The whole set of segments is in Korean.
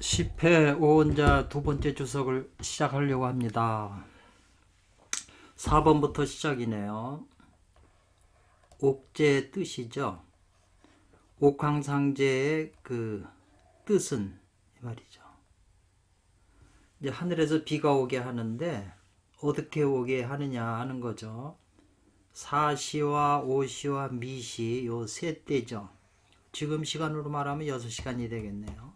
10회 오원자 두 번째 주석을 시작하려고 합니다. 4번부터 시작이네요. 옥제의 뜻이죠. 옥황상제의 그 뜻은 이 말이죠. 이제 하늘에서 비가 오게 하는데 어떻게 오게 하느냐 하는 거죠. 사시와 오시와 미시 요 세 때죠. 지금 시간으로 말하면 6시간이 되겠네요.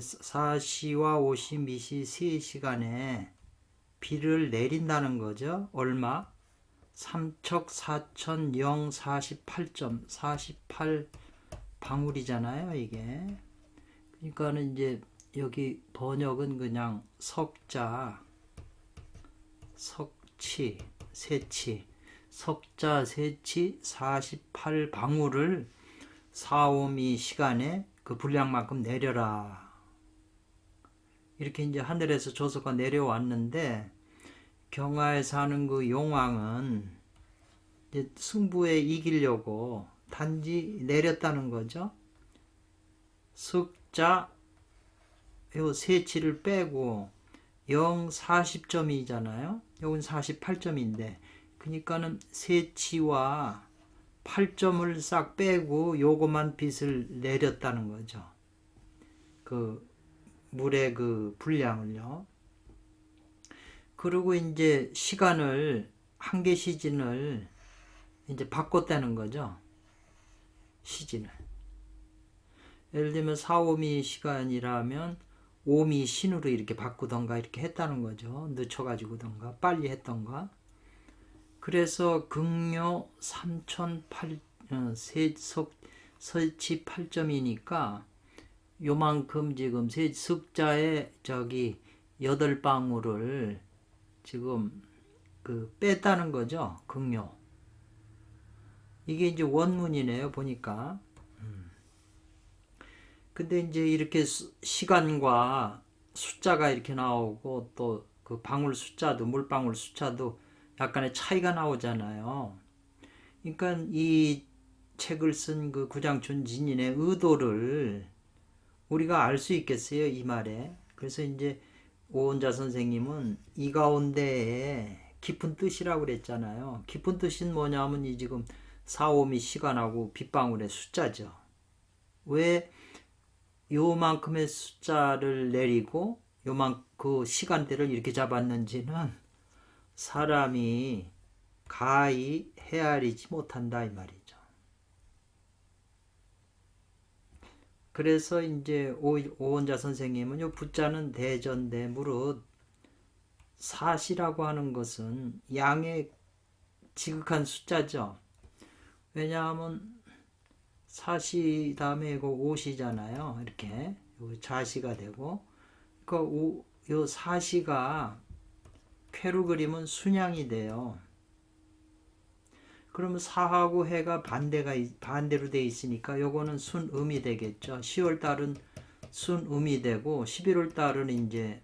사시와 오시, 미시 3시간에 비를 내린다는 거죠. 얼마? 3척 4천 0 48점 48 방울이잖아요, 이게. 그러니까는 이제 여기 번역은 그냥 석자, 석치, 세치, 석자, 세치 48 방울을 4, 5, 미 시간에 그 분량만큼 내려라. 이렇게 이제 하늘에서 조서가 내려왔는데 경하에 사는 그 용왕은 이제 승부에 이기려고 단지 내렸다는 거죠. 석자 요 세치를 빼고 0, 40점이잖아요. 여긴 48점인데 그러니까는 세치와 8점을 싹 빼고 요거만 빛을 내렸다는 거죠. 그 물의 그 분량을요. 그리고 이제 시간을 한계 시즌을 이제 바꿨다는 거죠. 시즌을. 예를 들면 4, 5미 시간이라면 5미 신으로 이렇게 바꾸던가 이렇게 했다는 거죠. 늦춰가지고던가 빨리 했던가. 그래서 극료 3008 설치 8점이니까 요만큼 지금 석자의 저기 8방울을 지금 그 뺐다는 거죠. 극료. 이게 이제 원문이네요, 보니까. 근데 이제 이렇게 시간과 숫자가 이렇게 나오고 또 그 방울 숫자도 물방울 숫자도 약간의 차이가 나오잖아요. 그러니까 이 책을 쓴 그 구장춘진인의 의도를 우리가 알 수 있겠어요, 이 말에. 그래서 이제 오원자 선생님은 이 가운데에 깊은 뜻이라고 그랬잖아요. 깊은 뜻은 뭐냐면 이 지금 4, 5미 시간하고 빗방울의 숫자죠. 왜 요만큼의 숫자를 내리고 그 시간대를 이렇게 잡았는지는 사람이 가히 헤아리지 못한다 이 말이죠. 그래서 이제 오원자 선생님은 요 부자는 대전대 무릇 사시라고 하는 것은 양의 지극한 숫자죠. 왜냐하면 사시 다음에 이거 오시잖아요. 이렇게 자시가 되고 요 사시가 쾌로 그리면 순양이 돼요. 그러면 사하고 해가 반대로 돼 있으니까 요거는 순음이 되겠죠. 10월 달은 순음이 되고 11월 달은 이제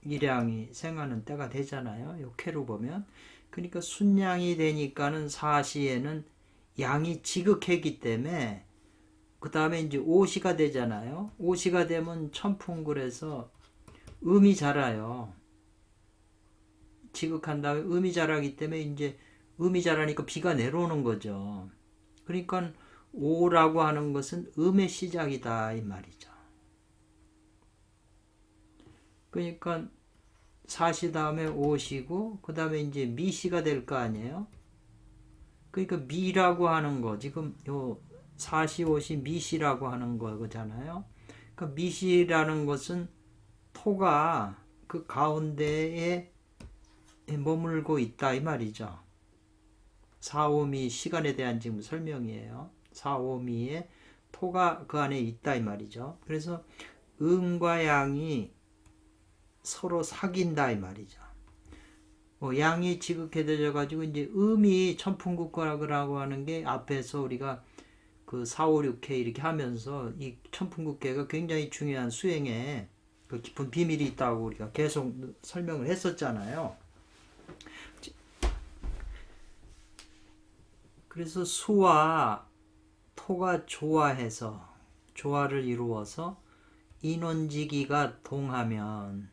일양이 생하는 때가 되잖아요. 요 쾌로 보면. 그러니까 순양이 되니까는 사시에는 양이 지극했기 때문에 그 다음에 이제 오시가 되잖아요. 오시가 되면 천풍굴에서 음이 자라요. 지극한 다음에 음이 자라기 때문에 이제 음이 자라니까 비가 내려오는 거죠. 그러니까 오라고 하는 것은 음의 시작이다 이 말이죠. 그러니까 사시 다음에 오시고 그 다음에 이제 미시가 될 거 아니에요. 그러니까 미라고 하는 거 지금 요 사시 오시 미시라고 하는 거잖아요. 그러니까 미시라는 것은 토가 그 가운데에 머물고 있다 이 말이죠. 4, 5미 시간에 대한 지금 설명이에요. 4, 5미의 토가 그 안에 있다 이 말이죠. 그래서 음과 양이 서로 사귄다 이 말이죠. 양이 지극해져 가지고 이제 음이 천풍국과라고 하는 게 앞에서 우리가 그 4, 5, 6회 이렇게 하면서 이 천풍국계가 굉장히 중요한 수행에 그 깊은 비밀이 있다고 우리가 계속 설명을 했었잖아요. 그래서 수와 토가 좋아해서 조화를 이루어서 인원지기가 동하면,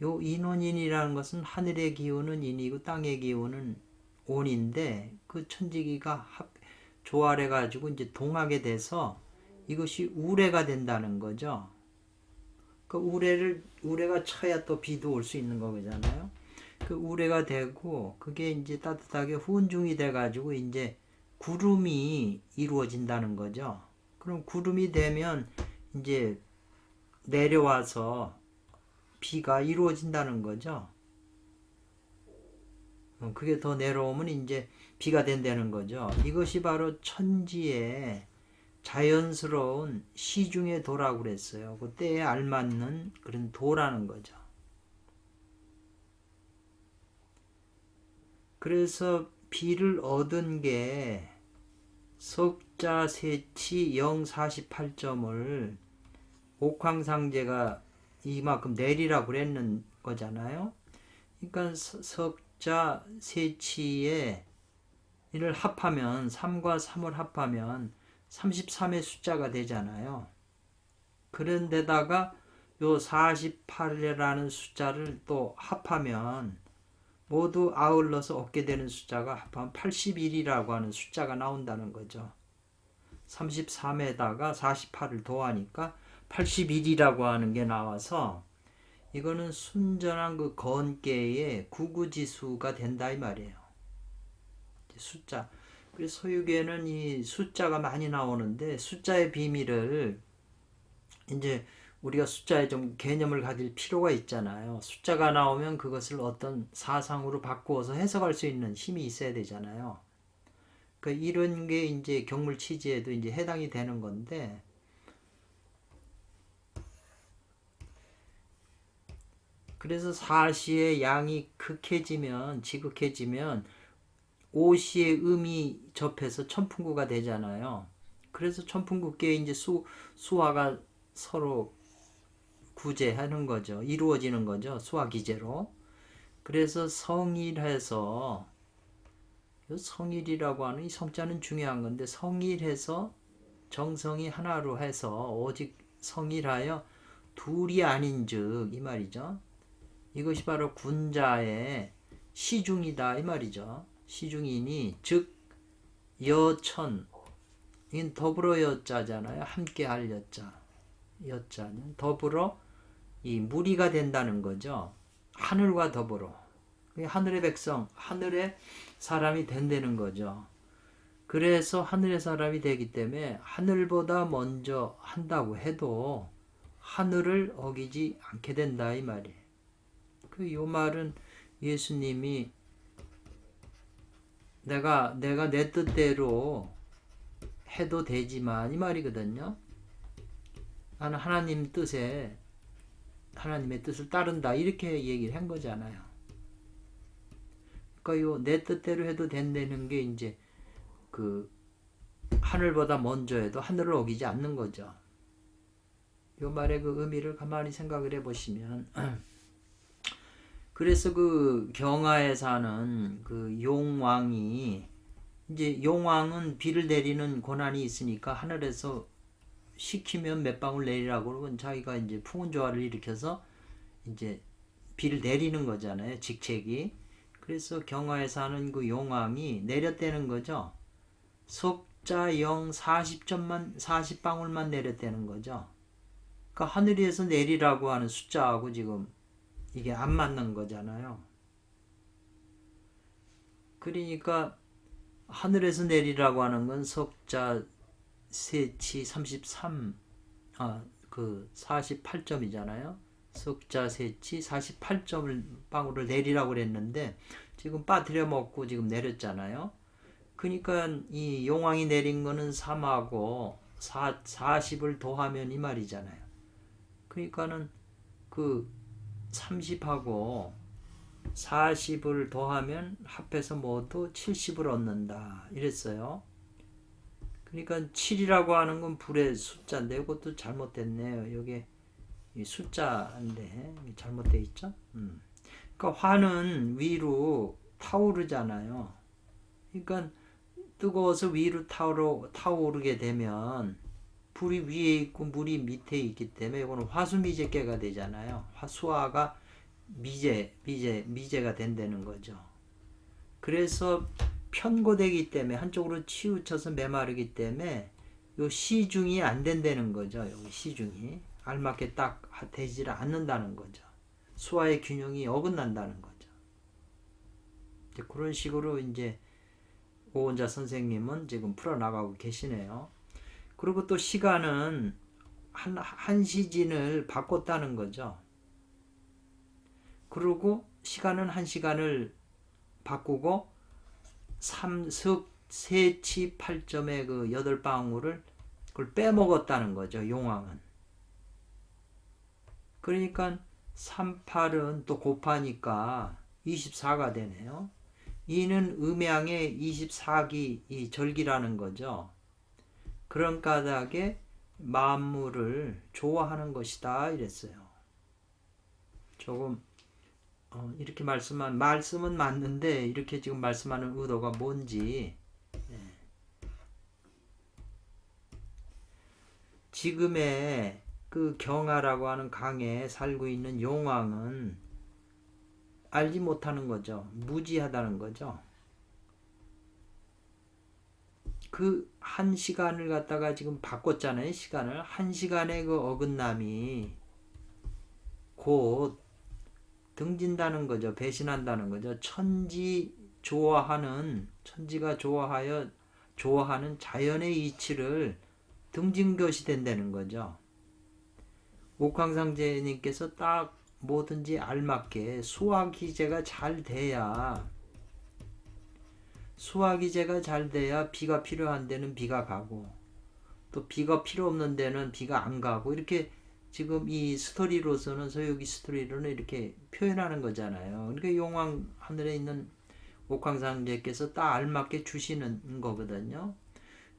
요 인원인이라는 것은 하늘의 기운은 인이고 땅의 기운은 온인데, 그 천지기가 조화해 가지고 이제 동하게 돼서 이것이 우레가 된다는 거죠. 그 우레가 쳐야 또 비도 올 수 있는 거잖아요. 그 우레가 되고 그게 이제 따뜻하게 훈중이 돼 가지고 이제 구름이 이루어진다는 거죠. 그럼 구름이 되면 이제 내려와서 비가 이루어진다는 거죠. 그게 더 내려오면 이제 비가 된다는 거죠. 이것이 바로 천지의 자연스러운 시중의 도라고 그랬어요. 그 때에 알맞는 그런 도라는 거죠. 그래서 비를 얻은 게 석자 세치 048점을 옥황상제가 이만큼 내리라고 그랬는 거잖아요. 그러니까 석자 세치에 이를 합하면 3과 3을 합하면 33의 숫자가 되잖아요. 그런데다가 요 48이라는 숫자를 또 합하면 모두 아울러서 얻게 되는 숫자가 합하면 81이라고 하는 숫자가 나온다는 거죠. 33에다가 48을 더하니까 81이라고 하는 게 나와서 이거는 순전한 그 건계의 구구지수가 된다 이 말이에요. 숫자. 그래서 소유계는 이 숫자가 많이 나오는데 숫자의 비밀을 이제 우리가 숫자에 좀 개념을 가질 필요가 있잖아요. 숫자가 나오면 그것을 어떤 사상으로 바꾸어서 해석할 수 있는 힘이 있어야 되잖아요. 그러니까 이런 게 이제 경물 취지에도 이제 해당이 되는 건데, 그래서 사시의 양이 극해지면, 지극해지면 오시의 음이 접해서 천풍구가 되잖아요. 그래서 천풍구께 이제 수화가 서로 구제하는 거죠. 이루어지는 거죠. 수화 기제로. 그래서 성일해서, 성일이라고 하는 이 성자는 중요한 건데, 성일해서 정성이 하나로 해서 오직 성일하여 둘이 아닌즉 이 말이죠. 이것이 바로 군자의 시중이다 이 말이죠. 시중이니 즉 여천, 이건 더불어 여자잖아요. 함께 할 여자. 여자는 더불어 이 무리가 된다는 거죠. 하늘과 더불어. 하늘의 백성, 하늘의 사람이 된다는 거죠. 그래서 하늘의 사람이 되기 때문에 하늘보다 먼저 한다고 해도 하늘을 어기지 않게 된다 이 말이에요. 요 말은 예수님이 내가 내 뜻대로 해도 되지만 이 말이거든요. 나는 하나님의 뜻을 따른다 이렇게 얘기를 한 거잖아요. 그러니까 요 내 뜻대로 해도 된다는 게 이제 그 하늘보다 먼저 해도 하늘을 어기지 않는 거죠. 요 말의 그 의미를 가만히 생각을 해보시면 그래서 그 경하에 사는 그 용왕이 이제 용왕은 비를 내리는 권한이 있으니까 하늘에서 시키면 몇 방울 내리라고 그러면 자기가 이제 풍운조화를 일으켜서 이제 비를 내리는 거잖아요. 직책이. 그래서 경하에 사는 그 용왕이 내렸다는 거죠. 석자영 40방울만 내렸다는 거죠. 그러니까 하늘에서 내리라고 하는 숫자하고 지금 이게 안 맞는 거잖아요. 그러니까 하늘에서 내리라고 하는 건 석자 세치 48점이잖아요. 석자 세치 48점을 방울을 내리라고 그랬는데 지금 빠뜨려 먹고 지금 내렸잖아요. 그러니까 이 용왕이 내린 거는 3하고 40을 더하면 이 말이잖아요. 그러니까는 그 30하고 40을 더하면 합해서 모두 70을 얻는다 이랬어요. 그러니까 7이라고 하는 건 불의 숫자인데 이것도 잘못됐네요. 여기 이 숫자인데 잘못되어 있죠. 그러니까 화는 위로 타오르잖아요. 그러니까 뜨거워서 위로 타오르게 되면 불이 위에 있고 물이 밑에 있기 때문에 이거는 화수미제계가 되잖아요. 수화가 미제가 된다는 거죠. 그래서 편고되기 때문에 한쪽으로 치우쳐서 메마르기 때문에 요 시중이 안 된다는 거죠. 여기 시중이 알맞게 딱 되지를 않는다는 거죠. 수화의 균형이 어긋난다는 거죠. 이제 그런 식으로 이제 오원자 선생님은 지금 풀어나가고 계시네요. 그리고 또 시간은 한 시진을 바꿨다는 거죠. 그리고 시간은 한 시간을 바꾸고 삼석 세치 8점의 그 8방울을 그걸 빼먹었다는 거죠. 용왕은. 그러니까 38은 또 곱하니까 24가 되네요. 이는 음양의 24기 이 절기라는 거죠. 그런 까닭에 만물을 좋아하는 것이다 이랬어요. 조금 이렇게 말씀은 맞는데 이렇게 지금 말씀하는 의도가 뭔지 지금의 그 경하라고 하는 강에 살고 있는 용왕은 알지 못하는 거죠. 무지하다는 거죠. 그 한 시간을 갖다가 지금 바꿨잖아요. 시간을. 한 시간의 그 어긋남이 곧 등진다는 거죠. 배신한다는 거죠. 천지가 좋아하는 자연의 이치를 등진 것이 된다는 거죠. 옥황상제님께서 딱 뭐든지 알맞게 수화기제가 잘 돼야 비가 필요한 데는 비가 가고 또 비가 필요 없는 데는 비가 안 가고 이렇게 지금 이 스토리로서는 서유기 스토리로는 이렇게 표현하는 거잖아요. 그러니까 용왕 하늘에 있는 옥황상제께서 딱 알맞게 주시는 거거든요.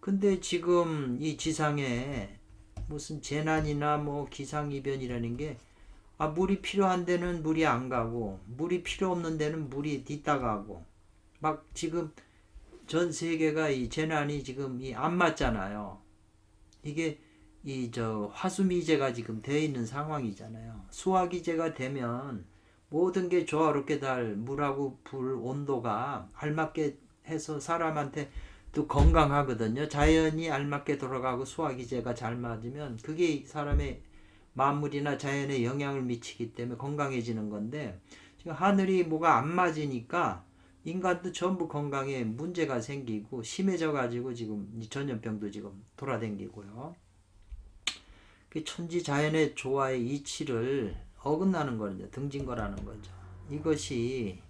근데 지금 이 지상에 무슨 재난이나 뭐 기상이변이라는 게 물이 필요한 데는 물이 안 가고 물이 필요 없는 데는 물이 뒤따가고 막 지금 전 세계가 이 재난이 지금 안 맞잖아요. 이게 화수미제가 지금 되어 있는 상황이잖아요. 수화기제가 되면 모든 게 조화롭게 달 물하고 불 온도가 알맞게 해서 사람한테 또 건강하거든요. 자연이 알맞게 돌아가고 수화기제가 잘 맞으면 그게 사람의 만물이나 자연에 영향을 미치기 때문에 건강해지는 건데 지금 하늘이 뭐가 안 맞으니까 인간도 전부 건강에 문제가 생기고 심해져 가지고 지금 전염병도 지금 돌아다니고요. 천지 자연의 조화의 이치를 어긋나는 거죠. 등진 거라는 거죠. 이것이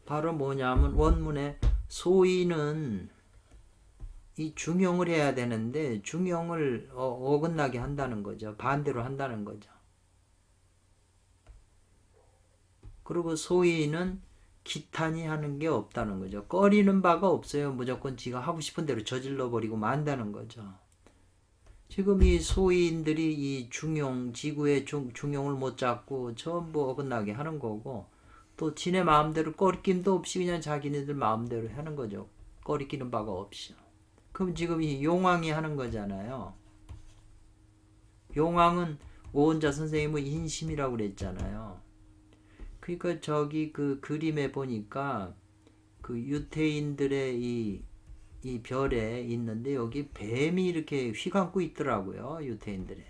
바로 뭐냐면 원문에 소인은 이 중용을 해야 되는데 중용을 어긋나게 한다는 거죠. 반대로 한다는 거죠. 그리고 소인은 기탄이 하는 게 없다는 거죠. 꺼리는 바가 없어요. 무조건 지가 하고 싶은 대로 저질러 버리고 만다는 거죠. 지금 이 소인들이 이 지구의 중용을 못 잡고 전부 어긋나게 하는 거고 또 지네 마음대로 꺼리낌도 없이 그냥 자기네들 마음대로 하는 거죠. 꺼리끼는 바가 없이. 그럼 지금 이 용왕이 하는 거잖아요. 용왕은 오원자 선생님은 인심이라고 그랬잖아요. 그러니까 저기 그 그림에 보니까 그 유태인들의 이 별에 있는데 여기 뱀이 이렇게 휘감고 있더라고요. 유태인들의.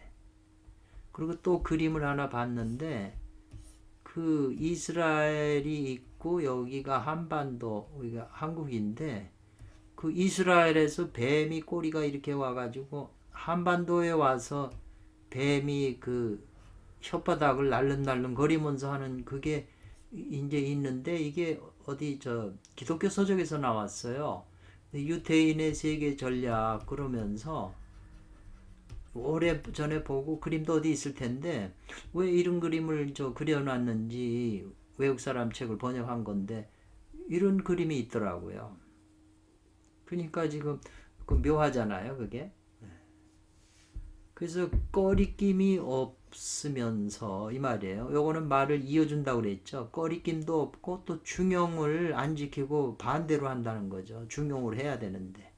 그리고 또 그림을 하나 봤는데 그 이스라엘이 있고 여기가 한반도 우리가 한국인데 그 이스라엘에서 뱀이 꼬리가 이렇게 와가지고 한반도에 와서 뱀이 그 혓바닥을 날름날름 거리면서 하는 그게 이제 있는데 이게 어디 기독교 서적에서 나왔어요. 유태인의 세계 전략 그러면서 오래 전에 보고 그림도 어디 있을 텐데 왜 이런 그림을 그려놨는지 외국 사람 책을 번역한 건데 이런 그림이 있더라고요. 그러니까 지금 그 묘하잖아요, 그게. 그래서 꺼리낌이 없으면서 이 말이에요. 요거는 말을 이어준다고 그랬죠. 꺼리낌도 없고 또 중용을 안 지키고 반대로 한다는 거죠. 중용을 해야 되는데.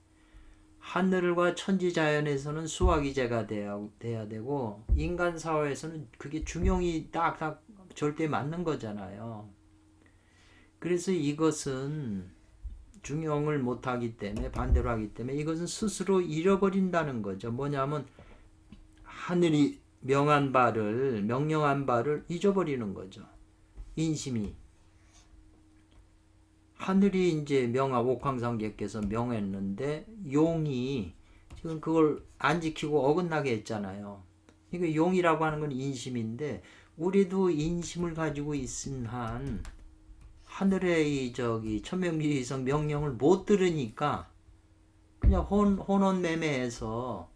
하늘과 천지 자연에서는 수화기제가 돼야 되고 인간 사회에서는 그게 중용이 딱딱 절대 맞는 거잖아요. 그래서 이것은 중용을 못하기 때문에 반대로 하기 때문에 이것은 스스로 잃어버린다는 거죠. 뭐냐면 하늘이 명령한 바를 잊어버리는 거죠. 인심이. 하늘이 이제 옥황상제께서 명했는데 용이 지금 그걸 안 지키고 어긋나게 했잖아요. 이거 용이라고 하는 건 인심인데 우리도 인심을 가지고 있은 한 하늘의 천명지성 명령을 못 들으니까 그냥 혼혼매매해서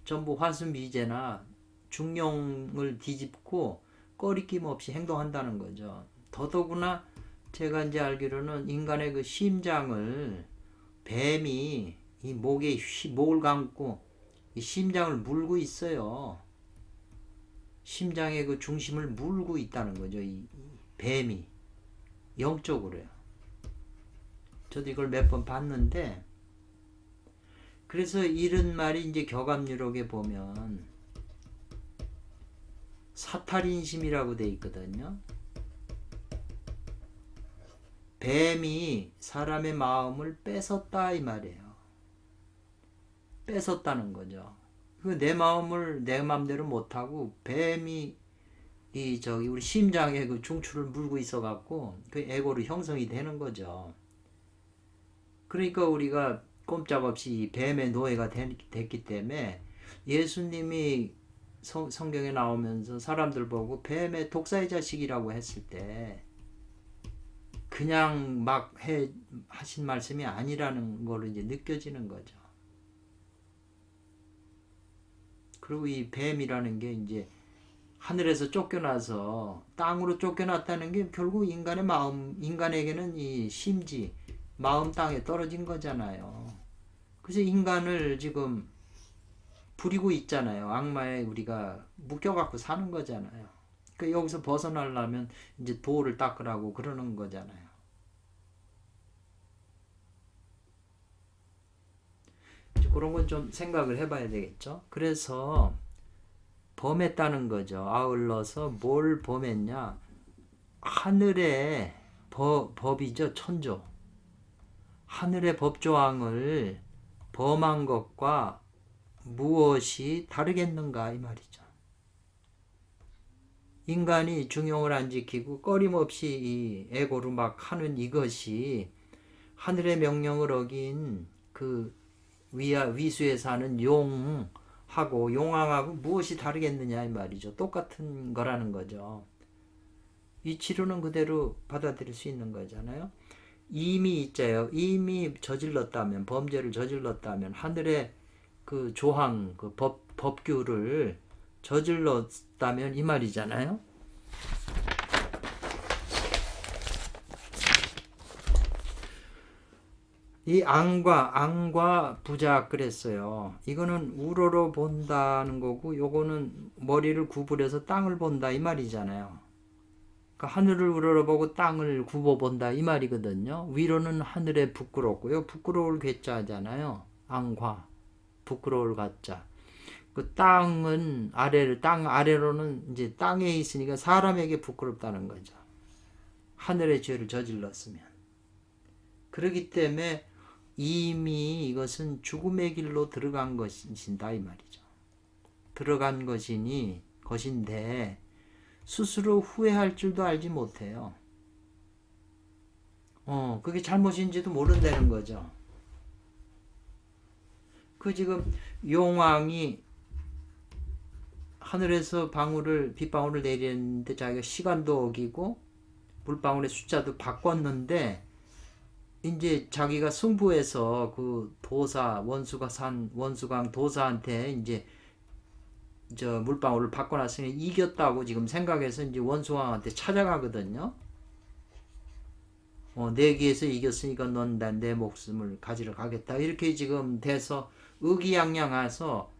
전부 화수미제나 중용을 뒤집고 꺼리낌 없이 행동한다는 거죠. 더더구나 제가 이제 알기로는 인간의 그 심장을 뱀이 이 목을 감고 이 심장을 물고 있어요. 심장의 그 중심을 물고 있다는 거죠. 이 뱀이 영적으로요. 저도 이걸 몇 번 봤는데 그래서 이런 말이 이제 격암유록에 보면 사탈인심이라고 돼 있거든요. 뱀이 사람의 마음을 뺏었다 이 말이에요. 뺏었다는 거죠. 내 마음을 내 마음대로 못하고 뱀이 우리 심장에 그 중추를 물고 있어 갖고 그 에고로 형성이 되는 거죠. 그러니까 우리가 꼼짝없이 뱀의 노예가 됐기 때문에 예수님이 성경에 나오면서 사람들 보고 뱀의 독사의 자식이라고 했을 때 그냥 막 하신 말씀이 아니라는 걸 이제 느껴지는 거죠. 그리고 이 뱀이라는 게 이제 하늘에서 쫓겨나서 땅으로 쫓겨났다는 게 결국 인간에게는 이 심지, 마음 땅에 떨어진 거잖아요. 그래서 인간을 지금 부리고 있잖아요. 악마에 우리가 묶여갖고 사는 거잖아요. 그러니까 여기서 벗어나려면 이제 도를 닦으라고 그러는 거잖아요. 그런 건 좀 생각을 해봐야 되겠죠. 그래서 범했다는 거죠. 아울러서 뭘 범했냐? 하늘의 법이죠. 천조. 하늘의 법조항을 범한 것과 무엇이 다르겠는가 이 말이죠. 인간이 중용을 안 지키고 꺼림없이 이 에고로 막 하는 이것이 하늘의 명령을 어긴 그 위수에 사는 용하고 용왕하고 무엇이 다르겠느냐 이 말이죠. 똑같은 거라는 거죠. 이 치료는 그대로 받아들일 수 있는 거잖아요. 이미 있자요. 이미 저질렀다면, 범죄를 저질렀다면 하늘의 그 조항, 그 법규를 저질렀다면 이 말이잖아요. 이 앙과 부작 그랬어요. 이거는 우러러 본다는 거고 요거는 머리를 구부려서 땅을 본다 이 말이잖아요. 그러니까 하늘을 우러러보고 땅을 굽어본다 이 말이거든요. 위로는 하늘에 부끄럽고요. 부끄러울 괴짜잖아요. 앙과 부끄러울 가짜. 그 땅은 땅 아래로는 이제 땅에 있으니까 사람에게 부끄럽다는 거죠. 하늘의 죄를 저질렀으면. 그렇기 때문에 이미 이것은 죽음의 길로 들어간 것이다 이 말이죠. 들어간 것인데 스스로 후회할 줄도 알지 못해요. 그게 잘못인지도 모른다는 거죠. 그 지금 용왕이 하늘에서 빗방울을 내리는데 자기가 시간도 어기고 물방울의 숫자도 바꿨는데 이제 자기가 승부해서 그 원수강 도사한테 이제 물방울을 바꿔놨으니 이겼다고 지금 생각해서 이제 원수왕한테 찾아가거든요. 내기에서 이겼으니까 넌 내 목숨을 가지러 가겠다. 이렇게 지금 돼서 의기양양해서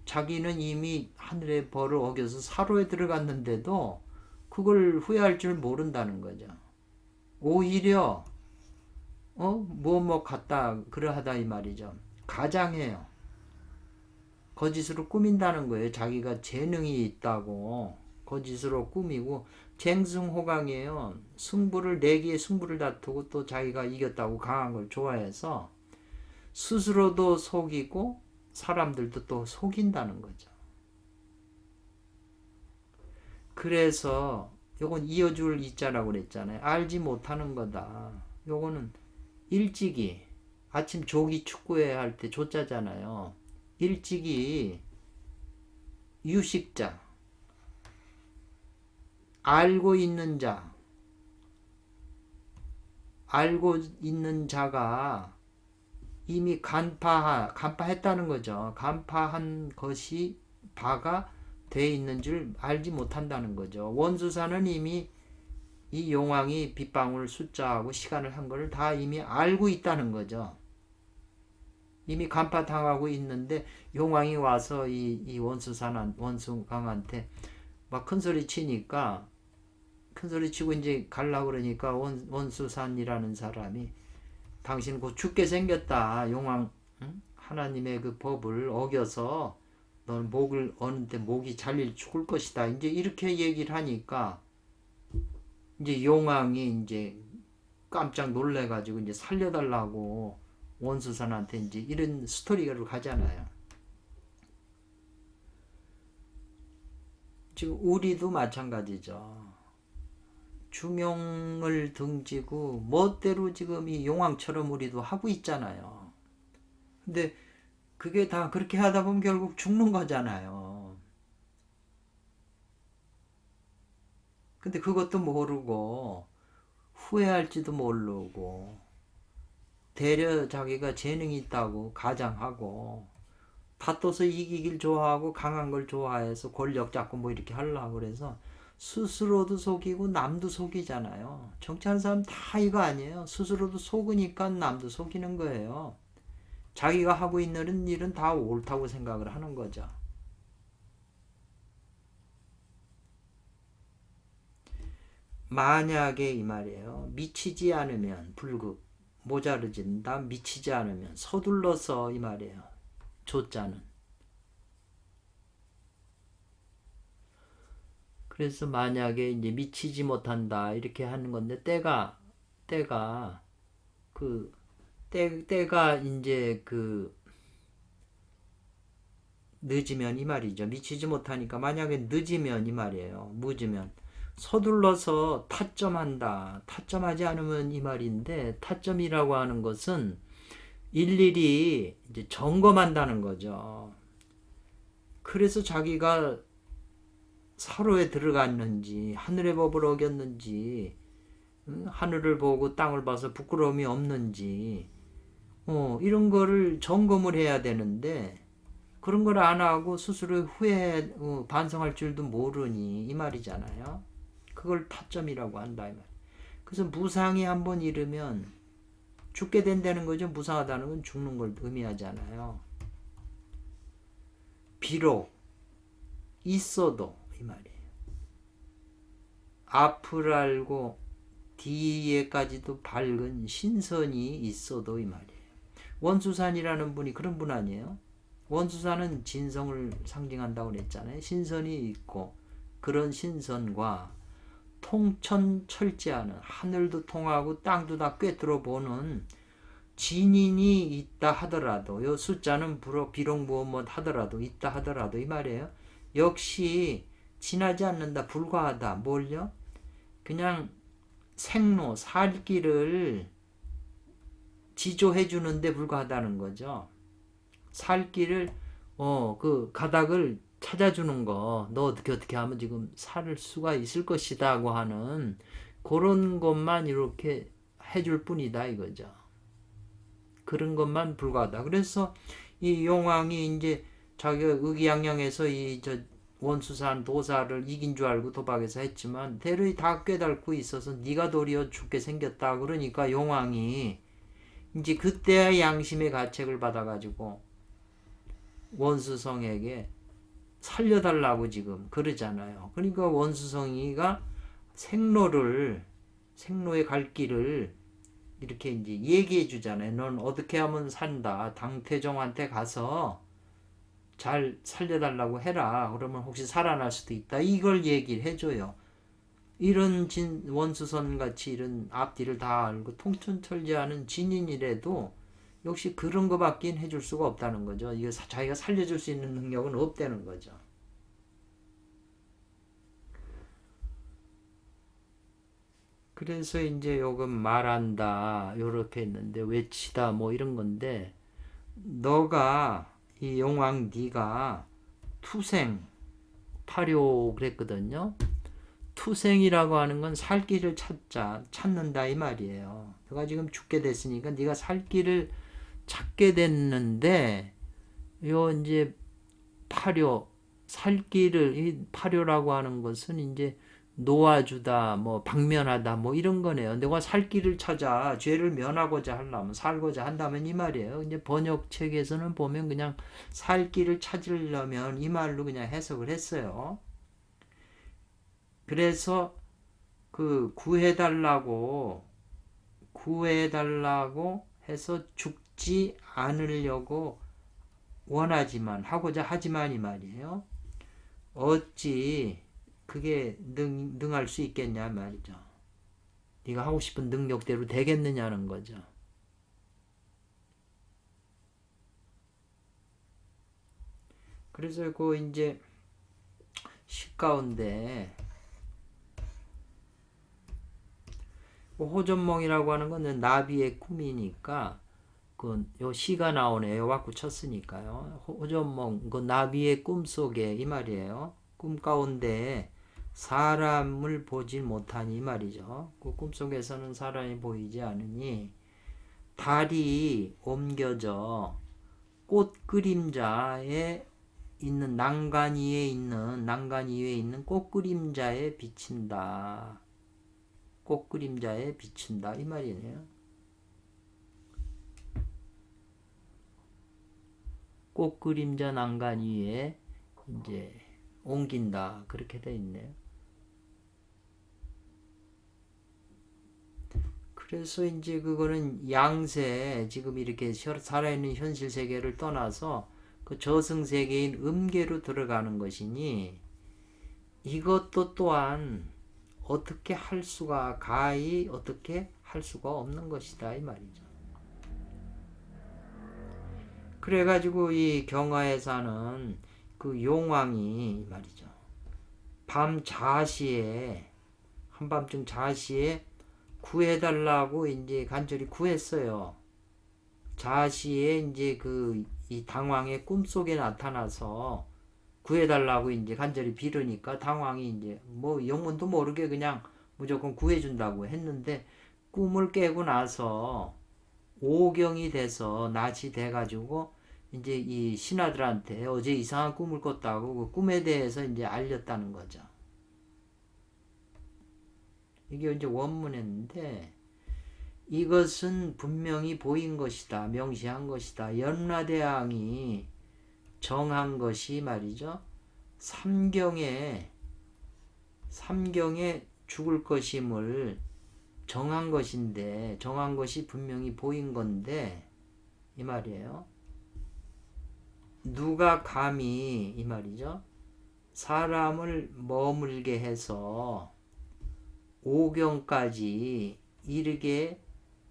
자기는 이미 하늘의 벌을 어겨서 사로에 들어갔는데도 그걸 후회할 줄 모른다는 거죠. 오히려 뭐 갔다 그러하다 이 말이죠. 가장해요. 거짓으로 꾸민다는 거예요. 자기가 재능이 있다고 거짓으로 꾸미고 쟁승호강이에요. 승부를 내기에 승부를 다투고 또 자기가 이겼다고 강한 걸 좋아해서 스스로도 속이고 사람들도 또 속인다는 거죠. 그래서 요건 이어줄 이자라고 그랬잖아요. 알지 못하는 거다. 요거는 일찍이 아침 조기 축구회 할 때 조자잖아요. 일찍이 유식자, 알고 있는 자, 알고 있는 자가 이미 간파했다는 거죠. 간파한 것이 바가 돼 있는 줄 알지 못한다는 거죠. 원수사는 이미 이 용왕이 빗방울 숫자하고 시간을 한 거를 다 이미 알고 있다는 거죠. 이미 간파당하고 있는데 용왕이 와서 이 원수강한테 막 큰소리 치니까 큰소리 치고 이제 가려고 그러니까 원수산이라는 사람이 당신 곧 죽게 생겼다. 용왕 하나님의 그 법을 어겨서 너는 목을 어는데 목이 잘릴 죽을 것이다. 이제 이렇게 얘기를 하니까 이제 용왕이 이제 깜짝 놀래가지고 이제 살려달라고 원수산한테 이제 이런 스토리를 가잖아요. 지금 우리도 마찬가지죠. 중용을 등지고 멋대로 지금 이 용왕처럼 우리도 하고 있잖아요. 근데 그게 다 그렇게 하다 보면 결국 죽는 거잖아요. 근데 그것도 모르고 후회할지도 모르고 대려 자기가 재능이 있다고 가장하고 다퉈서 이기길 좋아하고 강한 걸 좋아해서 권력 잡고 뭐 이렇게 하려고 그래서 스스로도 속이고 남도 속이잖아요. 정치하는 사람 다 이거 아니에요. 스스로도 속으니까 남도 속이는 거예요. 자기가 하고 있는 일은 다 옳다고 생각을 하는 거죠. 만약에 이 말이에요. 미치지 않으면 불급, 모자르진다. 미치지 않으면 서둘러서 이 말이에요. 조자는. 그래서 만약에 이제 미치지 못한다 이렇게 하는 건데 때가 이제 그 늦으면 이 말이죠. 미치지 못하니까 만약에 늦으면 이 말이에요. 늦으면 서둘러서 타점한다. 타점하지 않으면 이 말인데 타점이라고 하는 것은 일일이 이제 점검한다는 거죠. 그래서 자기가 사로에 들어갔는지 하늘의 법을 어겼는지 하늘을 보고 땅을 봐서 부끄러움이 없는지 이런 거를 점검을 해야 되는데 그런 걸 안 하고 스스로 후회 반성할 줄도 모르니 이 말이잖아요. 그걸 타점이라고 한다 이 말. 그래서 무상이 한번 이르면 죽게 된다는 거죠. 무상하다는 건 죽는 걸 의미하잖아요. 비록 있어도 이 말이에요. 앞을 알고 뒤에까지도 밝은 신선이 있어도 이 말이에요. 원수산이라는 분이 그런 분 아니에요? 원수산은 진성을 상징한다고 그랬잖아요. 신선이 있고 그런 신선과 통천철지하는 하늘도 통하고 땅도 다 꿰뚫어 보는 진인이 있다 하더라도 요 숫자는 비록 뭐 하더라도 있다 하더라도 이 말이에요. 역시 지나지 않는다 불과하다. 뭘요? 그냥 생로 살 길을 지조해 주는데 불과하다는 거죠. 살 길을 그 가닥을 찾아주는 거, 너 어떻게 하면 지금 살 수가 있을 것이다 하고 하는 그런 것만 이렇게 해줄 뿐이다 이거죠. 그런 것만 불과하다. 그래서 이 용왕이 이제 자기가 의기양양해서 원수산 도사를 이긴 줄 알고 도박해서 했지만 대로이 다 깨닫고 있어서 네가 도리어 죽게 생겼다. 그러니까 용왕이 이제 그때야 양심의 가책을 받아가지고 원수성에게 살려달라고 지금 그러잖아요. 그러니까 원수성이가 생로의 갈 길을 이렇게 이제 얘기해 주잖아요. 넌 어떻게 하면 산다. 당태종한테 가서 잘 살려달라고 해라. 그러면 혹시 살아날 수도 있다. 이걸 얘기를 해줘요. 이런 원수선 같이 이런 앞뒤를 다 알고 통천철제하는 진인이라도 역시 그런 거밖에 해줄 수가 없다는 거죠. 이거 자기가 살려줄 수 있는 능력은 없다는 거죠. 그래서 이제 요금 말한다 요렇게 했는데 외치다 뭐 이런 건데 너가 이 용왕 네가 투생 파료 그랬거든요. 투생이라고 하는 건 살 길을 찾는다 이 말이에요. 너가 지금 죽게 됐으니까 네가 살 길을 찾게 됐는데 요 이제 파료 살 길을 이 파료라고 하는 것은 이제 놓아주다 뭐 방면하다 뭐 이런 거네요. 내가 살 길을 찾아 죄를 면하고자 하려면 살고자 한다면 이 말이에요. 이제 번역책에서는 보면 그냥 살 길을 찾으려면 이 말로 그냥 해석을 했어요. 그래서 그 구해달라고 해서 죽지 않으려고 원하지만 하고자 하지만 이 말이에요. 어찌 그게 능할 수 있겠냐 말이죠. 네가 하고 싶은 능력대로 되겠느냐는 거죠. 그래서 그 이제 시 가운데 호전몽이라고 하는 건 나비의 꿈이니까 요 시가 나오네요. 와꾸 쳤으니까요. 호전몽 그 나비의 꿈 속에 이 말이에요. 꿈 가운데 사람을 보지 못하니 이 말이죠. 그 꿈속에서는 사람이 보이지 않으니 달이 옮겨져 꽃 그림자에 있는 난간 위에 있는 꽃 그림자에 비친다. 꽃 그림자에 비춘다 이 말이네요. 꽃 그림자 난간 위에 이제 옮긴다 그렇게 돼 있네요. 그래서 이제 그거는 양세 지금 이렇게 살아있는 현실 세계를 떠나서 그 저승 세계인 음계로 들어가는 것이니 이것도 또한 어떻게 할 수가 없는 것이다 이 말이죠. 그래가지고 이 경하에 사는 그 용왕이 말이죠. 밤 자시에 한밤중 자시에 구해달라고 이제 간절히 구했어요. 자시에 이제 이 당왕의 꿈속에 나타나서 구해달라고 이제 간절히 빌으니까 당왕이 이제 뭐 영문도 모르게 그냥 무조건 구해준다고 했는데 꿈을 깨고 나서 오경이 돼서 낮이 돼가지고 이제 이 신하들한테 어제 이상한 꿈을 꿨다고 그 꿈에 대해서 이제 알렸다는 거죠. 이게 이제 원문했는데 이것은 분명히 보인 것이다. 명시한 것이다. 연라대왕이 정한 것이 말이죠. 삼경에 죽을 것임을 정한 것인데 정한 것이 분명히 보인 건데 이 말이에요. 누가 감히 이 말이죠. 사람을 머물게 해서 오경까지 이르게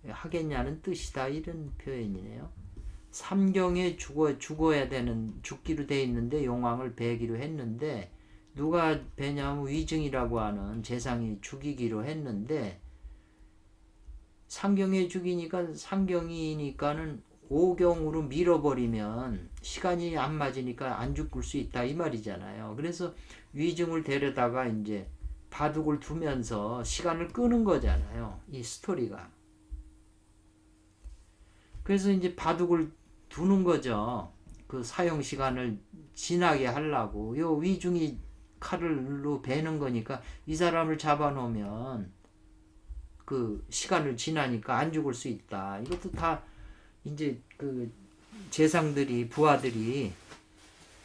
하겠냐는 뜻이다. 이런 표현이네요. 삼경에 죽기로 돼 있는데 용왕을 베기로 했는데 누가 베냐면 위증이라고 하는 재상이 죽이기로 했는데 삼경에 죽이니까 삼경이니까는 오경으로 밀어버리면 시간이 안 맞으니까 안 죽을 수 있다 이 말이잖아요. 그래서 위증을 데려다가 이제 바둑을 두면서 시간을 끄는 거잖아요. 이 스토리가. 그래서 이제 바둑을 두는 거죠. 그 사용 시간을 지나게 하려고. 요 위중이 칼로 베는 거니까 이 사람을 잡아놓으면 그 시간을 지나니까 안 죽을 수 있다. 이것도 다 이제 그 재상들이 부하들이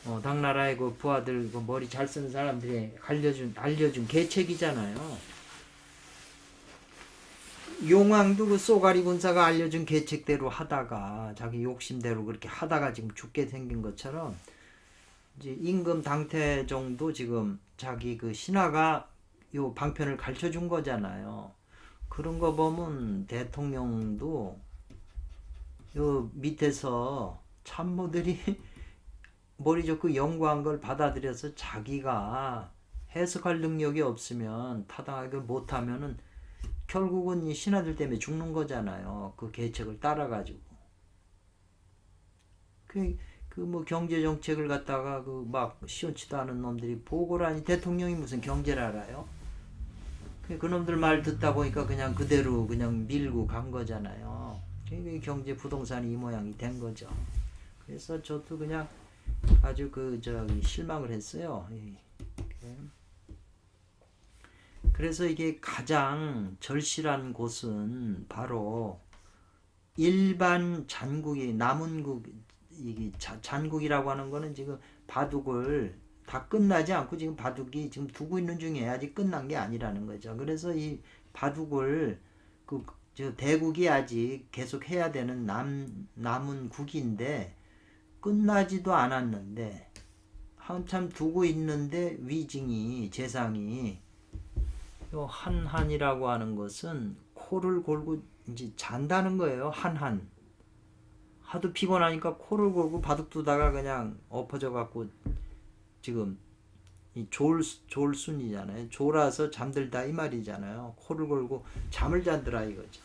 당나라의 그 부하들 그 머리 잘 쓰는 사람들이 알려준 계책이잖아요. 용왕도 그 쏘가리 군사가 알려준 계책대로 하다가 자기 욕심대로 그렇게 하다가 지금 죽게 생긴 것처럼 이제 임금 당태종도 지금 자기 그 신하가 요 방편을 가르쳐 준 거잖아요. 그런 거 보면 대통령도 요 밑에서 참모들이 머리 좋고 연구한 걸 받아들여서 자기가 해석할 능력이 없으면 타당하게 못하면은 결국은 이 신하들 때문에 죽는 거잖아요. 그 계책을 따라가지고. 그 뭐 경제 정책을 갖다가 그 막 시원치도 않은 놈들이 보고를 하니 대통령이 무슨 경제를 알아요? 그 놈들 말 듣다 보니까 그냥 그대로 그냥 밀고 간 거잖아요. 경제 부동산이 이 모양이 된 거죠. 그래서 저도 그냥 아주 실망을 했어요. 그래서 이게 가장 절실한 곳은 바로 일반 잔국이 남은국 이게 잔국이라고 하는 거는 지금 바둑을 다 끝나지 않고 지금 바둑이 지금 두고 있는 중에 아직 끝난 게 아니라는 거죠. 그래서 이 바둑을 대국이 아직 계속 해야 되는 남은 국인데 끝나지도 않았는데 한참 두고 있는데 위징이 재상이 요 한한이라고 하는 것은 코를 골고 이제 잔다는 거예요. 한한. 하도 피곤하니까 코를 골고 바둑 두다가 그냥 엎어져 갖고 지금 이 졸순이잖아요. 졸아서 잠들다 이 말이잖아요. 코를 골고 잠을 잔더라 이거죠.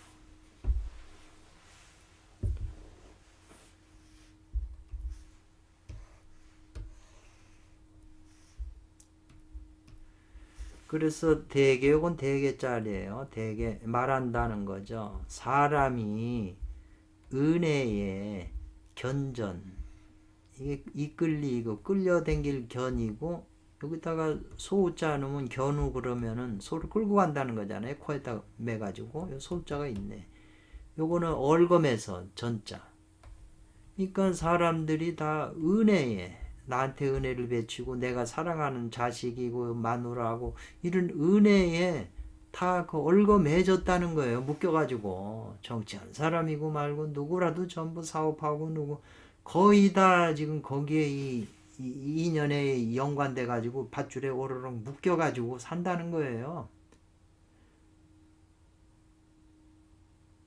그래서 대개 요건 대개짜리예요. 대개 말한다는 거죠. 사람이 은혜에 견전 이게 이끌리고 끌려댕길 견이고 여기다가 소자 넣으면 견우 그러면은 소를 끌고 간다는 거잖아요. 코에다 매가지고 요 소자가 있네. 요거는 얼검에서 전자. 그러니까 사람들이 다 은혜에 나한테 은혜를 베치고 내가 사랑하는 자식이고 마누라하고 이런 은혜에 다 그 얽어매졌다는 거예요. 묶여가지고 정치하는 사람이고 말고 누구라도 전부 사업하고 누구 거의 다 지금 거기에 이 인연에 연관돼 가지고 밧줄에 오르륵 묶여가지고 산다는 거예요.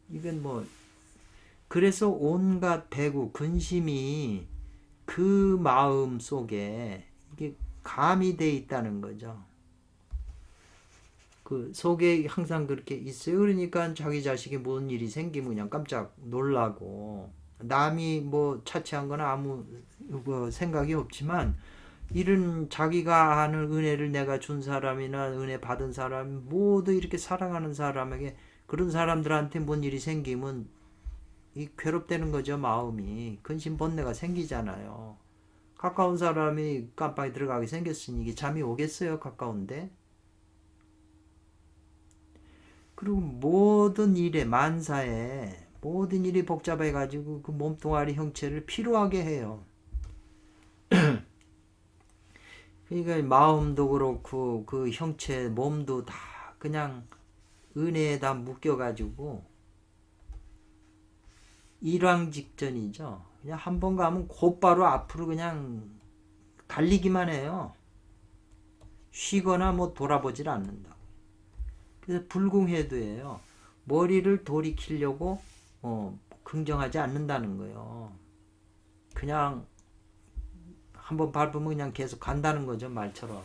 이건 뭐 그래서 온갖 배구 근심이 그 마음 속에 이게 가미돼 있다는 거죠. 그 속에 항상 그렇게 있어요. 그러니까 자기 자식이 무슨 일이 생기면 그냥 깜짝 놀라고 남이 뭐 차치한 건 아무 생각이 없지만 이런 자기가 하는 은혜를 내가 준 사람이나 은혜 받은 사람 모두 이렇게 사랑하는 사람에게 그런 사람들한테 뭔 일이 생기면 이 괴롭다는 거죠. 마음이 근심 번뇌가 생기잖아요. 가까운 사람이 깜빡이 들어가게 생겼으니 이게 잠이 오겠어요. 가까운데. 그리고 모든 일에 만사에 모든 일이 복잡해 가지고 그 몸뚱아리 형체를 피로하게 해요. 그러니까 마음도 그렇고 그 형체 몸도 다 그냥 은혜에 다 묶여 가지고 일왕직전이죠. 그냥 한 번 가면 곧바로 앞으로 그냥 달리기만 해요. 쉬거나 뭐 돌아보질 않는다. 그래서 불궁해도예요. 머리를 돌이키려고 긍정하지 않는다는 거예요. 그냥 한번 밟으면 그냥 계속 간다는 거죠. 말처럼.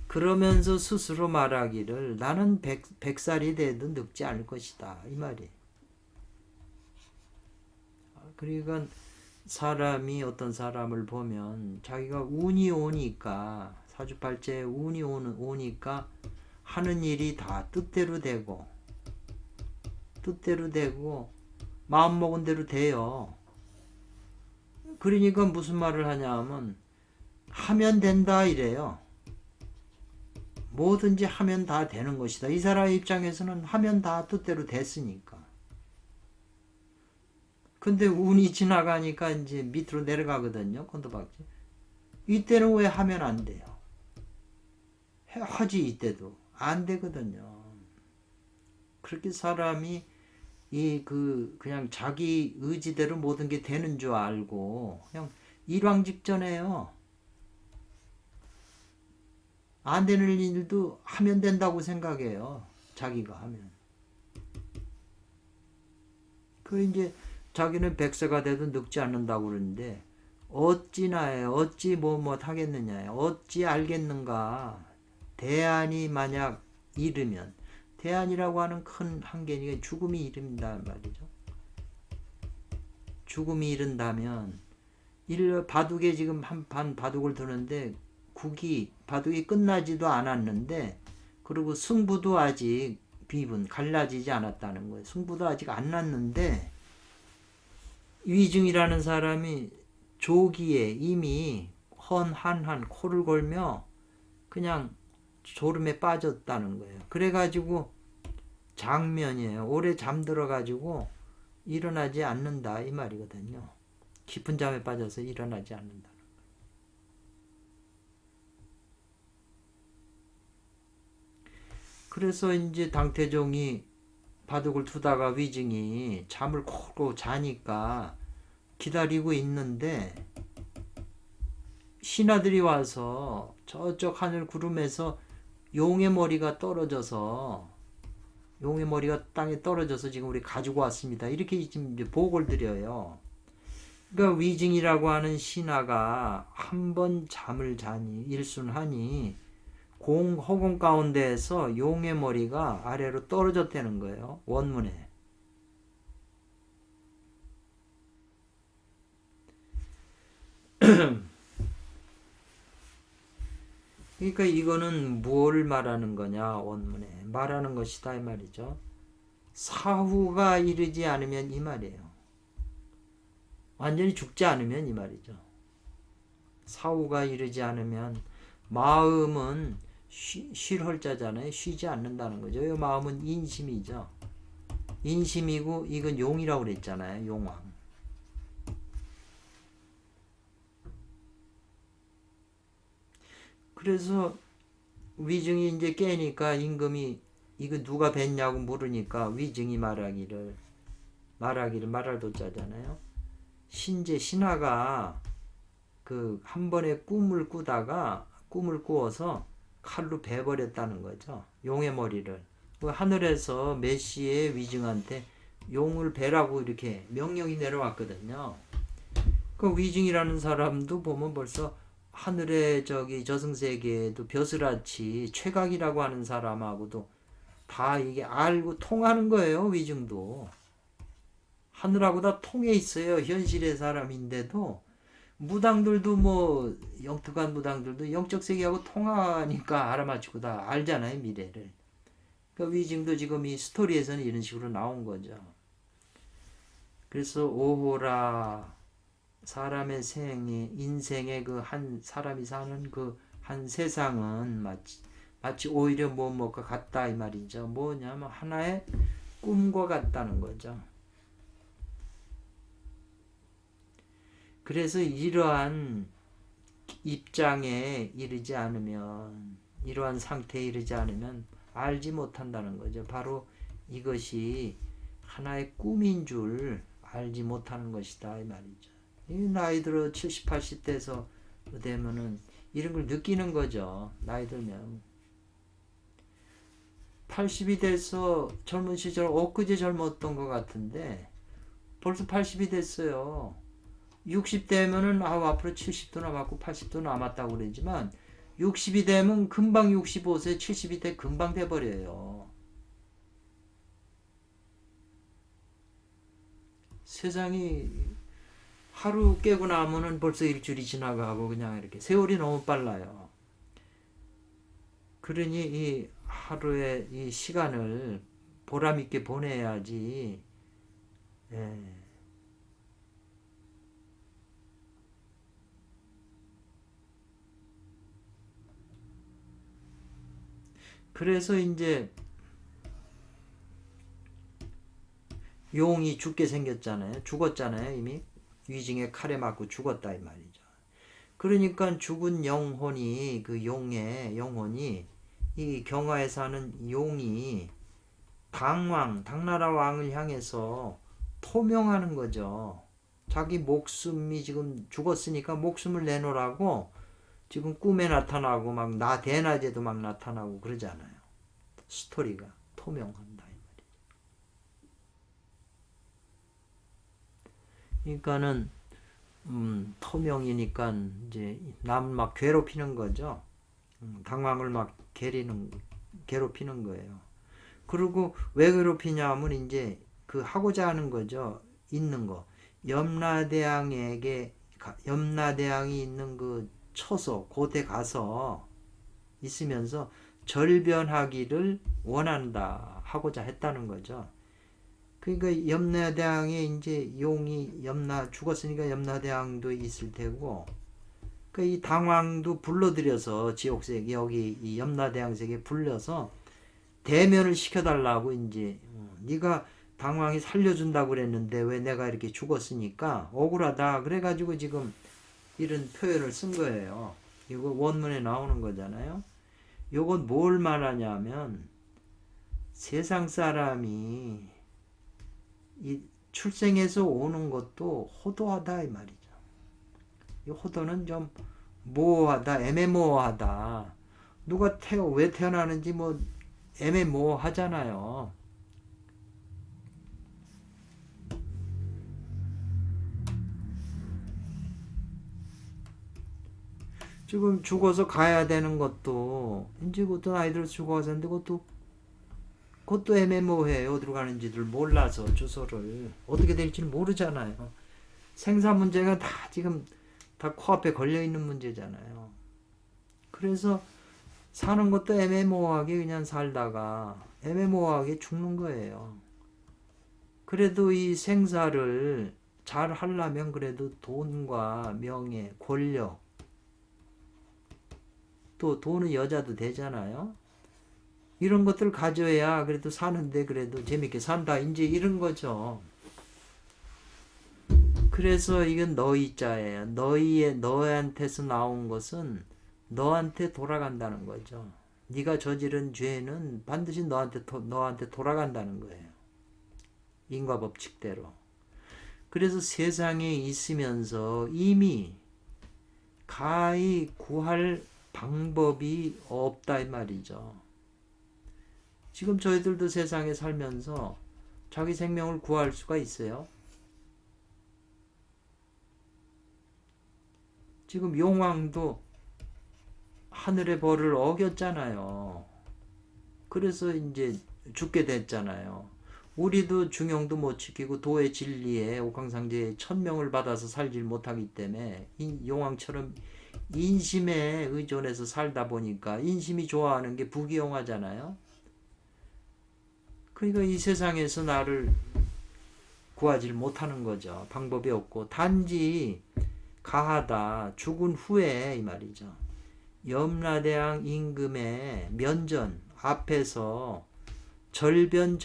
그러면서 스스로 말하기를 나는 100살이 돼도 늙지 않을 것이다. 이 말이. 그러니까 사람이 어떤 사람을 보면 자기가 운이 오니까 사주팔자에 운이 오니까 하는 일이 다 뜻대로 되고 마음먹은 대로 돼요. 그러니까 무슨 말을 하냐 하면 하면 된다 이래요. 뭐든지 하면 다 되는 것이다. 이 사람 입장에서는 하면 다 뜻대로 됐으니까. 근데 운이 지나가니까 이제 밑으로 내려가거든요. 건도박질. 이때는 왜 하면 안 돼요? 하지 이때도 안 되거든요. 그렇게 사람이 그냥 자기 의지대로 모든 게 되는 줄 알고 그냥 일왕직전해요. 안 되는 일도 하면 된다고 생각해요. 자기가 하면. 그 이제 자기는 100세가 돼도 늙지 않는다고 그러는데 어찌나 어찌 하겠느냐 어찌 알겠는가. 대안이 만약 이르면 대안이라고 하는 큰 한계는 죽음이 이른다 말이죠. 죽음이 이른다면 바둑에 지금 한 판 바둑을 두는데 바둑이 끝나지도 않았는데 그리고 승부도 아직 갈라지지 않았다는 거예요. 승부도 아직 안 났는데 위증이라는 사람이 조기에 이미 헌한한 코를 골며 그냥 졸음에 빠졌다는 거예요. 그래가지고 장면이에요. 오래 잠들어가지고 일어나지 않는다 이 말이거든요. 깊은 잠에 빠져서 일어나지 않는다. 그래서 이제 당태종이 바둑을 두다가 위증이 잠을 코고 자니까 기다리고 있는데 신하들이 와서 저쪽 하늘 구름에서 용의 머리가 땅에 떨어져서 지금 우리 가지고 왔습니다. 이렇게 지금 이제 보고를 드려요. 그러니까 위증이라고 하는 신하가 한 번 잠을 자니 일순하니 허공 가운데에서 용의 머리가 아래로 떨어졌다는 거예요. 원문에. 그러니까 이거는 뭘 말하는 거냐 원문에 말하는 것이다 이 말이죠. 사후가 이르지 않으면 이 말이에요. 완전히 죽지 않으면 이 말이죠. 사후가 이르지 않으면 마음은 쉴 헐자잖아요. 쉬지 않는다는 거죠. 이 마음은 인심이죠. 인심이고 이건 용이라고 그랬잖아요. 용왕. 그래서 위증이 이제 깨니까 임금이 이거 누가 뵀냐고 물으니까 위증이 말하기를 말할 도자잖아요. 신하가 그 한 번에 꿈을 꾸어서 칼로 베버렸다는 거죠. 용의 머리를. 하늘에서 메시의 위증한테 용을 베라고 이렇게 명령이 내려왔거든요. 그 위증이라는 사람도 보면 벌써 하늘의 저승세계에도 벼슬아치 최각이라고 하는 사람하고도 다 이게 알고 통하는 거예요. 위증도. 하늘하고 다 통해 있어요. 현실의 사람인데도 무당들도 영특한 무당들도 영적 세계하고 통하니까 알아맞히고 다 알잖아요. 미래를. 그러니까 위증도 지금 이 스토리에서는 이런 식으로 나온 거죠. 그래서 오호라 사람의 인생의 그 한 사람이 사는 그 한 세상은 마치 오히려 뭐가 같다 이 말이죠. 뭐냐면 하나의 꿈과 같다는 거죠. 그래서 이러한 입장에 이르지 않으면 이러한 상태에 이르지 않으면 알지 못한다는 거죠. 바로 이것이 하나의 꿈인 줄 알지 못하는 것이다 이 말이죠. 나이 들어 70, 80대에서 되면은 이런 걸 느끼는 거죠. 나이 들면 80이 돼서 젊은 시절 엊그제 젊었던 것 같은데 벌써 80이 됐어요. 60대면은 앞으로 70도 남았고 80도 남았다고 그러지만 60이 되면 금방 65세 70이 돼 금방 돼버려요. 세상이 하루 깨고 나면은 벌써 일주일이 지나가고 그냥 이렇게 세월이 너무 빨라요. 그러니 이 하루의 이 시간을 보람 있게 보내야지. 예. 그래서 이제 용이 죽게 생겼잖아요. 죽었잖아요. 이미 위징에 칼에 맞고 죽었다 이 말이죠. 그러니까 죽은 영혼이 그 용의 영혼이 이 경화에 사는 용이 당나라 왕을 향해서 토명하는 거죠. 자기 목숨이 지금 죽었으니까 목숨을 내놓으라고 지금 꿈에 나타나고 막 대낮에도 막 나타나고 그러잖아요. 스토리가 토명한다. 그러니까는 토명이니까 이제 남 막 괴롭히는 거죠. 당황을 막 괴롭히는 거예요. 그리고 왜 괴롭히냐 하면 이제 그 하고자 하는 거죠. 있는 거. 염라대왕이 있는 그 처소, 고대 가서 있으면서 절변하기를 원한다 하고자 했다는 거죠. 그러니까 염라대왕에 이제 용이 죽었으니까 염라대왕도 있을 테고, 그 이 당왕도 불러들여서 지옥색 여기 이 염라대왕색에 불려서 대면을 시켜달라고 이제 네가 당왕이 살려준다고 그랬는데 왜 내가 이렇게 죽었으니까 억울하다 그래가지고 지금 이런 표현을 쓴 거예요. 이거 원문에 나오는 거잖아요. 이건 뭘 말하냐면 세상 사람이 이 출생에서 오는 것도 호도하다 이 말이죠. 이 호도는 좀 모호하다, 애매모호하다. 누가 왜 태어나는지 뭐 애매모호하잖아요. 지금 죽어서 가야 되는 것도 이제 어떤 아이들 죽어서 하는데 그것도 애매모호해요. 어디로 가는지를 몰라서 주소를 어떻게 될지는 모르잖아요. 생사 문제가 다 지금 다 코앞에 걸려 있는 문제잖아요. 그래서 사는 것도 애매모호하게 그냥 살다가 애매모호하게 죽는 거예요. 그래도 이 생사를 잘 하려면 그래도 돈과 명예, 권력, 또 돈은 여자도 되잖아요. 이런 것들 가져야 그래도 사는데 그래도 재밌게 산다. 이제 이런 거죠. 그래서 이건 너희 자예요. 너한테서 나온 것은 너한테 돌아간다는 거죠. 네가 저지른 죄는 반드시 너한테 돌아간다는 거예요. 인과 법칙대로. 그래서 세상에 있으면서 이미 가히 구할 방법이 없다 이 말이죠. 지금 저희들도 세상에 살면서 자기 생명을 구할 수가 있어요. 지금 용왕도 하늘의 벌을 어겼잖아요. 그래서 이제 죽게 됐잖아요. 우리도 중용도 못 지키고 도의 진리에 옥황상제의 천명을 받아서 살질 못하기 때문에 용왕처럼 인심에 의존해서 살다 보니까 인심이 좋아하는 게 부귀영화잖아요. 그러니까 이 세상에서 나를 구하지 못하는 거죠. 방법이 없고 단지 가하다 죽은 후에 이 말이죠. 염라대왕 임금의 면전 앞에서 절변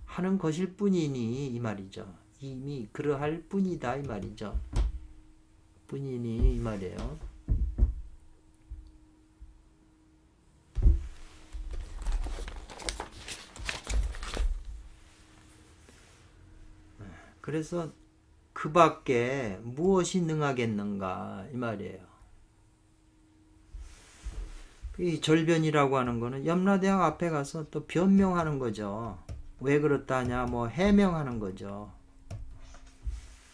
하는 것일 뿐이니 이 말이죠. 이미 그러할 뿐이다 이 말이죠. 뿐이니 이 말이에요. 그래서 그 밖에 무엇이 능하겠는가 이 말이에요. 이 절변이라고 하는 거는 염라대왕 앞에 가서 또 변명하는 거죠. 왜 그렇다냐 뭐 해명하는 거죠.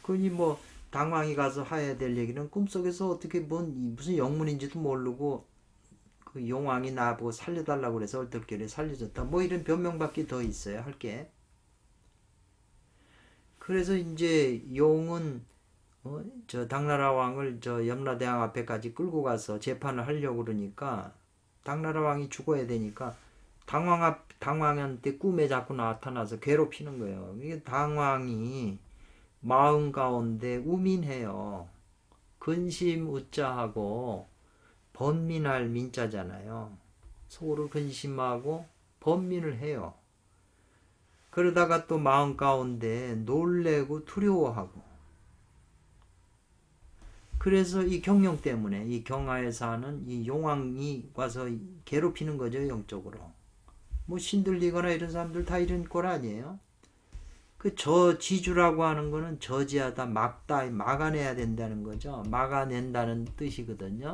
그니 뭐 당왕이 가서 해야 될 얘기는 꿈속에서 어떻게 무슨 영문인지도 모르고 그 용왕이 나보고 살려달라고 그래서 얼떨결에 살려줬다. 뭐 이런 변명밖에 더 있어요. 할 게. 그래서 이제 용은 저 당나라 왕을 저 염라대왕 앞에까지 끌고 가서 재판을 하려고 그러니까 당나라 왕이 죽어야 되니까 당왕한테 꿈에 자꾸 나타나서 괴롭히는 거예요. 이게 당왕이 마음 가운데 우민해요. 근심 우자하고 번민할 민자잖아요. 서로 근심하고 번민을 해요. 그러다가 또 마음 가운데 놀래고 두려워하고, 그래서 이 경영 때문에 이 경하에 사는 이 용왕이 와서 괴롭히는 거죠, 영적으로. 뭐 신들리거나 이런 사람들 다 이런 꼴 아니에요? 그 저지주라고 하는 거는 저지하다, 막다, 막아내야 된다는 거죠. 막아낸다는 뜻이거든요.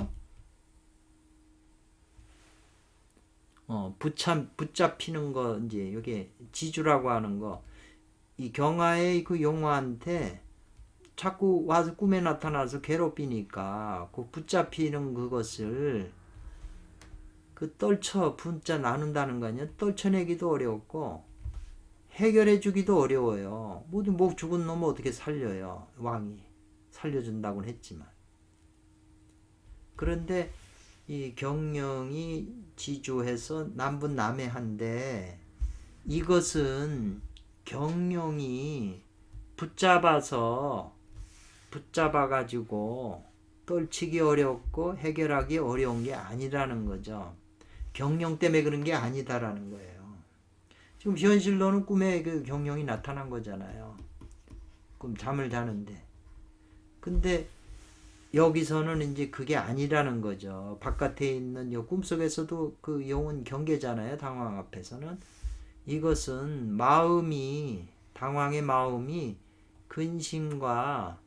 붙잡히는 거, 이제 이게 지주라고 하는 거. 이 경하의 그 용화한테 자꾸 와서 꿈에 나타나서 괴롭히니까 그 붙잡히는 그것을 그 떨쳐 분자 나눈다는 거 아니에요? 떨쳐내기도 어렵고 해결해 주기도 어려워요. 모두 목 죽은 놈을 어떻게 살려요? 왕이 살려준다고는 했지만. 그런데 이 경영이 지주해서 남분남해한데, 이것은 경영이 붙잡아가지고 떨치기 어렵고 해결하기 어려운 게 아니라는 거죠. 경영 때문에 그런 게 아니다라는 거예요. 지금 현실로는 꿈에 그 경영이 나타난 거잖아요. 꿈 잠을 자는데. 근데 여기서는 이제 그게 아니라는 거죠. 바깥에 있는 요 꿈속에서도 그 영은 경계잖아요. 당황 앞에서는. 이것은 당황의 마음이 근심과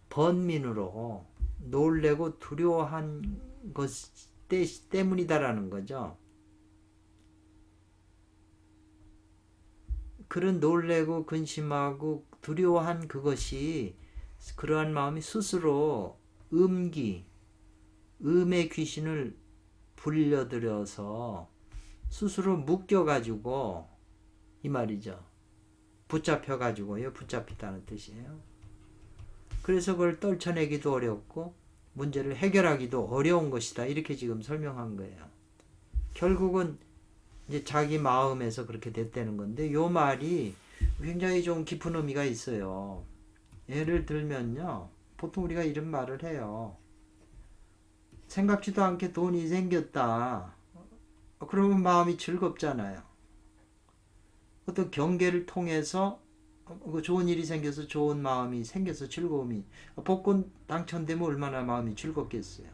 번민으로 놀래고 두려워한 것 때문이다라는 거죠. 그런 놀래고 근심하고 두려워한 그것이, 그러한 마음이 스스로 음의 귀신을 불려들여서 스스로 묶여가지고, 이 말이죠. 붙잡혀가지고요. 붙잡히다는 뜻이에요. 그래서 그걸 떨쳐내기도 어렵고 문제를 해결하기도 어려운 것이다. 이렇게 지금 설명한 거예요. 결국은 이제 자기 마음에서 그렇게 됐다는 건데, 요 말이 굉장히 좀 깊은 의미가 있어요. 예를 들면요. 보통 우리가 이런 말을 해요. 생각지도 않게 돈이 생겼다. 그러면 마음이 즐겁잖아요. 어떤 경계를 통해서 좋은 일이 생겨서 좋은 마음이 생겨서 즐거움이, 복권 당첨되면 얼마나 마음이 즐겁겠어요.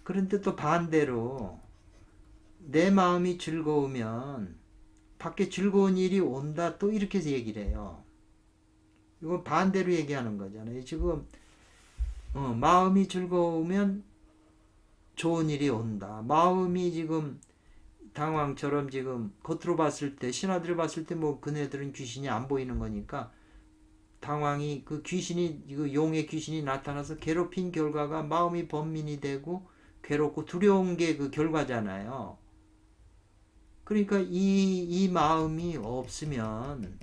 그런데 또 반대로 내 마음이 즐거우면 밖에 즐거운 일이 온다, 또 이렇게 얘기를 해요. 이건 반대로 얘기하는 거잖아요. 지금 마음이 즐거우면 좋은 일이 온다. 마음이 지금 당황처럼 지금 겉으로 봤을 때, 신하들을 봤을 때 뭐 그네들은 귀신이 안 보이는 거니까, 당황이 그 귀신이, 그 용의 귀신이 나타나서 괴롭힌 결과가 마음이 번민이 되고 괴롭고 두려운 게 그 결과잖아요. 그러니까 이 마음이 없으면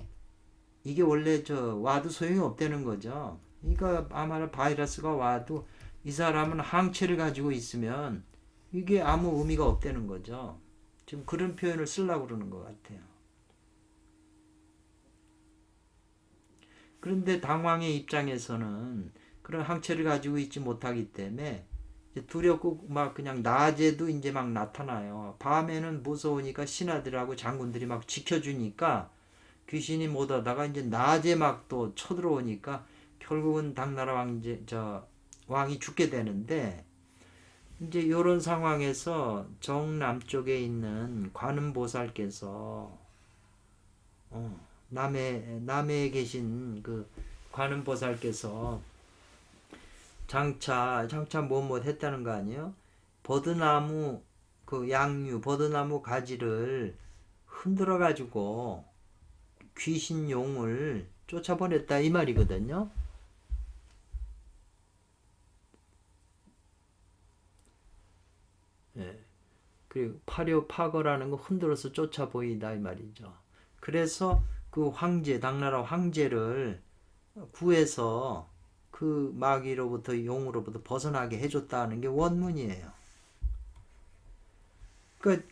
이게 원래 와도 소용이 없다는 거죠. 그러니까 아마 바이러스가 와도 이 사람은 항체를 가지고 있으면 이게 아무 의미가 없다는 거죠. 지금 그런 표현을 쓰려고 그러는 것 같아요. 그런데 당황의 입장에서는 그런 항체를 가지고 있지 못하기 때문에 두렵고 막 그냥 낮에도 이제 막 나타나요. 밤에는 무서우니까 신하들하고 장군들이 막 지켜주니까 귀신이 못 하다가 이제 낮에 막 또 쳐들어오니까 결국은 당나라 왕이 죽게 되는데, 이제 이런 상황에서 정남쪽에 있는 관음보살께서 남해에 계신 그 관음보살께서 장차 뭐뭐 했다는 거 아니에요? 버드나무 버드나무 가지를 흔들어 가지고 귀신용을 쫓아보냈다, 이 말이거든요. 예. 그리고 파려파거라는 거 흔들어서 쫓아 보이다, 이 말이죠. 그래서 그 당나라 황제를 구해서 그 마귀로부터, 용으로부터 벗어나게 해줬다는 게 원문이에요. 그러니까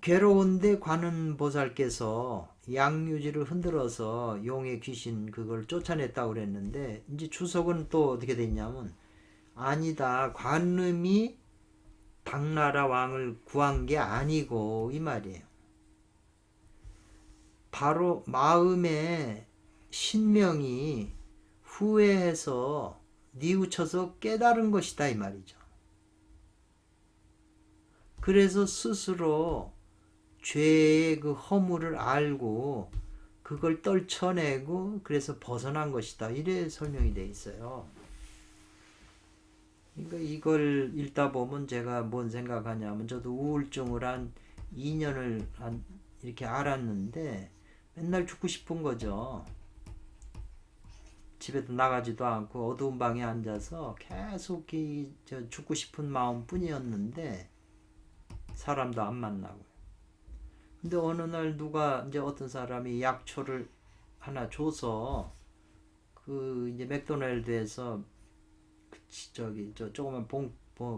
괴로운데 관음보살께서 양유지를 흔들어서 용의 귀신 그걸 쫓아냈다고 그랬는데, 이제 주석은 또 어떻게 됐냐면, 아니다, 관음이 당나라 왕을 구한 게 아니고, 이 말이에요. 바로 마음의 신명이 후회해서 뉘우쳐서 깨달은 것이다 이 말이죠. 그래서 스스로 죄의 그 허물을 알고 그걸 떨쳐내고 그래서 벗어난 것이다. 이래 설명이 돼 있어요. 그러니까 이걸 읽다 보면 제가 뭔 생각하냐면 저도 우울증을 한 2년을 이렇게 알았는데 맨날 죽고 싶은 거죠. 집에도 나가지도 않고 어두운 방에 앉아서 계속 죽고 싶은 마음 뿐이었는데 사람도 안 만나고. 근데 어느 날 누가 이제 어떤 사람이 약초를 하나 줘서 그 이제 맥도날드에서 저 조그만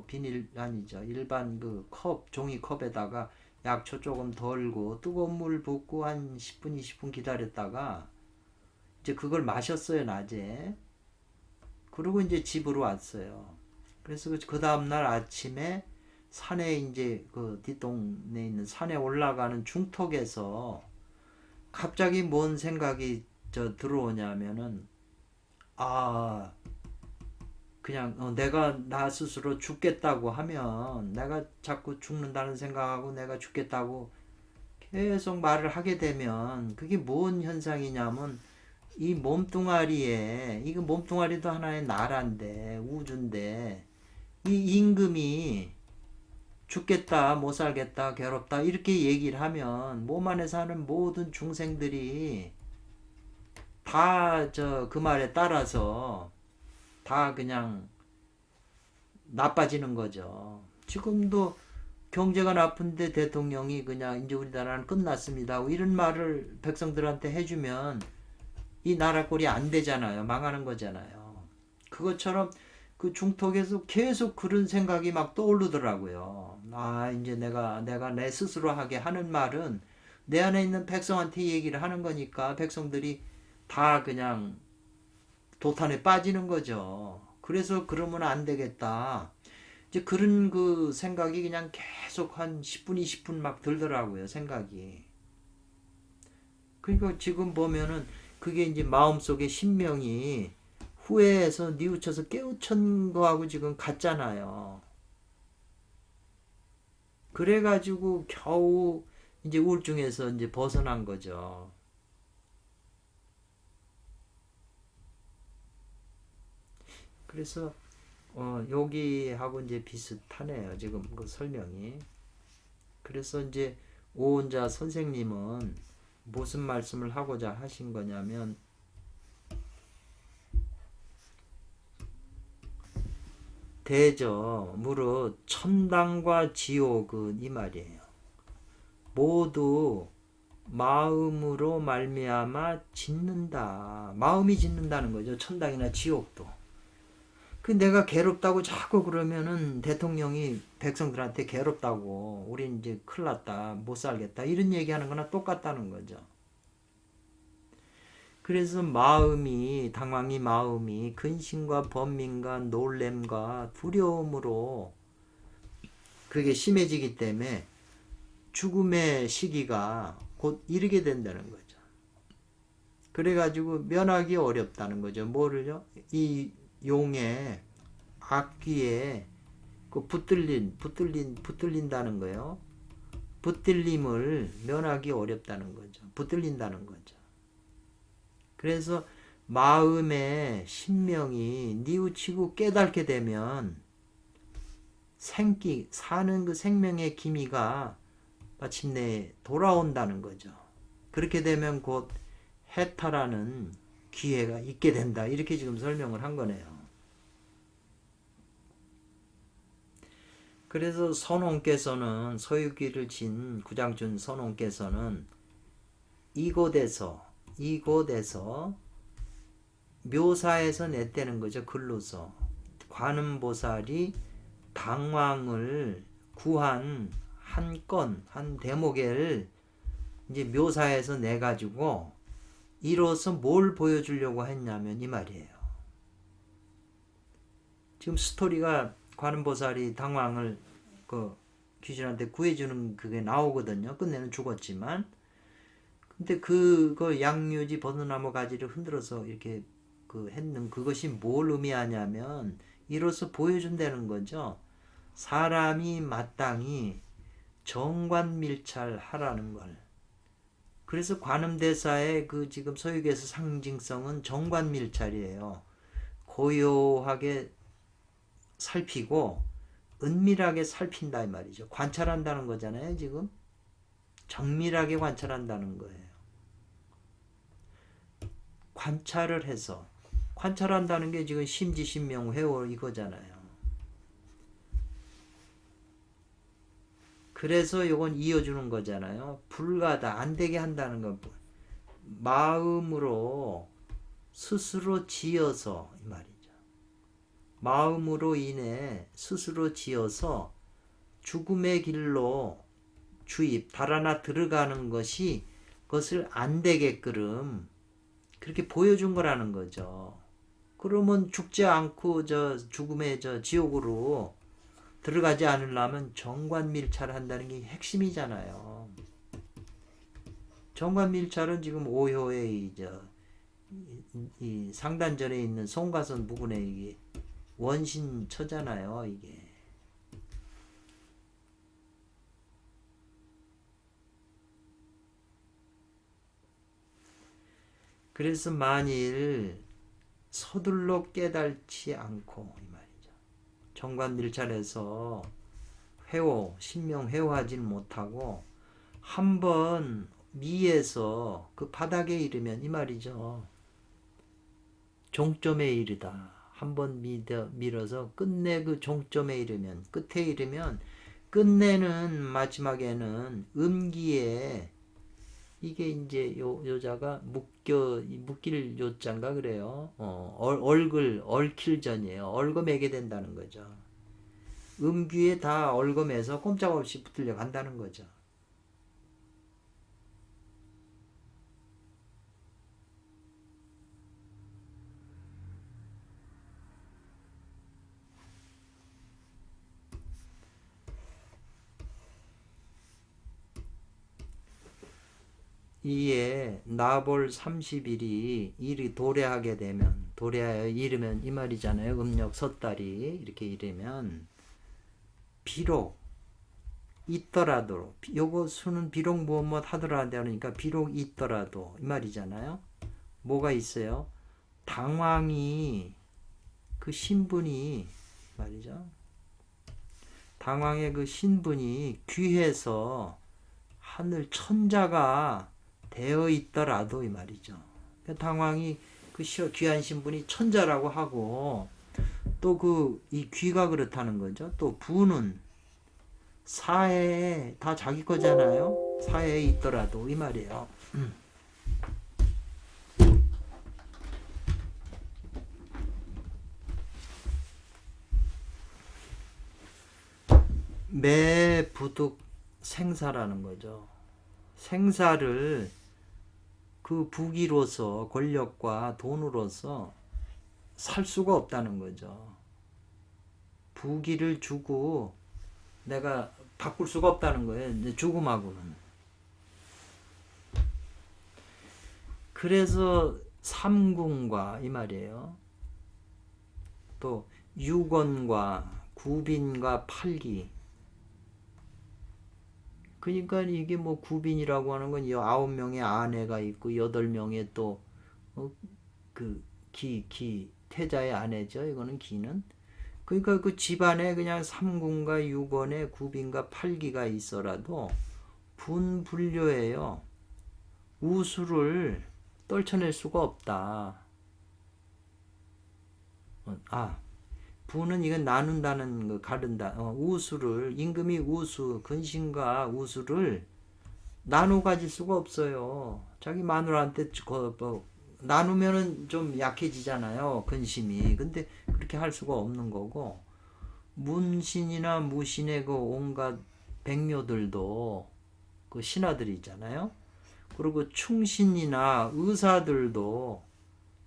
비닐 아니죠. 일반 그 컵, 종이 컵에다가 약초 조금 덜고 뜨거운 물 붓고 한 10분, 20분 기다렸다가 이제 그걸 마셨어요, 낮에. 그리고 이제 집으로 왔어요. 그래서 그 다음날 아침에 산에 이제 그 뒷동네에 있는 산에 올라가는 중턱에서 갑자기 뭔 생각이 들어오냐면은 그냥 내가 나 스스로 죽겠다고 하면 내가 자꾸 죽는다는 생각하고 내가 죽겠다고 계속 말을 하게 되면 그게 뭔 현상이냐면 이 몸뚱아리에 이거 몸뚱아리도 하나의 나라인데 우주인데 이 임금이 죽겠다 못 살겠다 괴롭다 이렇게 얘기를 하면 몸 안에 사는 모든 중생들이 다 그 말에 따라서 다 그냥 나빠지는 거죠. 지금도 경제가 나쁜데 대통령이 그냥 이제 우리나라는 끝났습니다. 이런 말을 백성들한테 해주면 이 나라 꼴이 안 되잖아요. 망하는 거잖아요. 그것처럼 그 중턱에서 계속 그런 생각이 막 떠오르더라고요. 이제 내가 내 스스로 하게 하는 말은 내 안에 있는 백성한테 얘기를 하는 거니까 백성들이 다 그냥 도탄에 빠지는 거죠. 그래서 그러면 안 되겠다. 이제 그런 그 생각이 그냥 계속 한 10분, 20분 막 들더라고요, 생각이. 그러니까 지금 보면은 그게 이제 마음속에 신명이 후회해서 뉘우쳐서 깨우친 거하고 지금 같잖아요. 그래가지고 겨우 이제 우울증에서 이제 벗어난 거죠. 그래서 여기하고 이제 비슷하네요. 지금 그 설명이. 그래서 이제 오은자 선생님은 무슨 말씀을 하고자 하신 거냐면 대저 무릇 천당과 지옥은 이 말이에요. 모두 마음으로 말미암아 짓는다. 마음이 짓는다는 거죠. 천당이나 지옥도. 그 내가 괴롭다고 자꾸 그러면은 대통령이 백성들한테 괴롭다고 우린 이제 큰일 났다 못 살겠다 이런 얘기하는 거나 똑같다는 거죠. 그래서 당왕이 마음이 근심과 번민과 놀램과 두려움으로 그게 심해지기 때문에 죽음의 시기가 곧 이르게 된다는 거죠. 그래가지고 면하기 어렵다는 거죠. 뭐를요? 이 용의 악귀에 그 붙들린다는 거예요. 붙들림을 면하기 어렵다는 거죠. 붙들린다는 거죠. 그래서 마음의 신명이 뉘우치고 깨닫게 되면 사는 그 생명의 기미가 마침내 돌아온다는 거죠. 그렇게 되면 곧 해탈하는 기회가 있게 된다. 이렇게 지금 설명을 한 거네요. 그래서 선홍께서는 서유기를 진 구장준 선홍께서는 이곳에서 묘사에서 냈다는 거죠. 글로서 관음보살이 당왕을 구한 한 대목을 이제 묘사해서 내가지고 이로써 뭘 보여주려고 했냐면 이 말이에요. 지금 스토리가 관음보살이 당왕을 그 귀신한테 구해주는 그게 나오거든요. 끝내는 죽었지만 근데 그거 양유지 버드나무 가지를 흔들어서 이렇게 했는 그것이 뭘 의미하냐면 이로써 보여준다는 거죠. 사람이 마땅히 정관밀찰하라는 걸. 그래서 관음대사의 지금 서유기에서 상징성은 정관밀찰이에요. 고요하게 살피고 은밀하게 살핀다 이 말이죠. 관찰한다는 거잖아요. 지금 정밀하게 관찰한다는 거예요. 관찰을 해서 관찰한다는 게 지금 심지신명회오 이거잖아요. 그래서 이건 이어주는 거잖아요. 불가다 안 되게 한다는 건 마음으로 스스로 지어서 이 말이죠. 마음으로 인해 스스로 지어서 죽음의 길로 주입 달아나 들어가는 것이 그것을 안 되게끔 그렇게 보여준 거라는 거죠. 그러면 죽지 않고 죽음의 지옥으로 들어가지 않으려면 정관밀찰을 한다는 게 핵심이잖아요. 정관밀찰은 지금 오효의 이 상단전에 있는 송가선 부근의 이게 원신처잖아요. 이게. 그래서 만일 서둘러 깨달지 않고 이 말이죠. 정관밀찰에서 신명 회오하지 못하고 한번 미에서 그 바닥에 이르면 이 말이죠. 종점에 이르다. 한번 밀어서 끝내 그 종점에 이르면 끝에 이르면 끝내는 마지막에는 음기에 이게 이제 요자가 묶일 요자인가 그래요. 얽힐 전이에요. 얽어매게 된다는 거죠. 음귀에 다 얽어매서 꼼짝없이 붙들려 간다는 거죠. 이에 나볼 30일이 일이 도래하게 되면 도래하여 이르면 이 말이잖아요. 음력 섣달이 이렇게 이르면 비록 있더라도 요거 수는 비록 무엇 하더라도 하니까 비록 있더라도 이 말이잖아요. 뭐가 있어요? 당왕이 그 신분이 말이죠. 당왕의 그 신분이 귀해서 하늘 천자가 되어 있더라도 이 말이죠. 당왕이 그 귀한 신분이 천자라고 하고 또 이 귀가 그렇다는 거죠. 또 부는 사해에 다 자기 거잖아요. 사해에 있더라도 이 말이에요. 매부득 생사라는 거죠. 생사를 그 부귀로서 권력과 돈으로서 살 수가 없다는 거죠. 부귀를 주고 내가 바꿀 수가 없다는 거예요. 죽음하고는. 그래서 삼궁과 이 말이에요. 또 유건과 구빈과 팔기. 그러니까 이게 뭐 구빈이라고 하는 건 9명의 아내가 있고 8명의 또 태자의 아내죠. 이거는 기는. 그러니까 그 집안에 그냥 삼궁과 유건의 구빈과 팔기가 있어라도 분분료예요. 우수를 떨쳐낼 수가 없다. 부는 이건 나눈다는 거 가른다. 우수를 임금이 근신과 우수를 나눠 가질 수가 없어요. 자기 마누라한테 나누면은 좀 약해지잖아요. 근심이. 근데 그렇게 할 수가 없는 거고 문신이나 무신의 그 온갖 백묘들도 그 신하들이잖아요. 그리고 충신이나 의사들도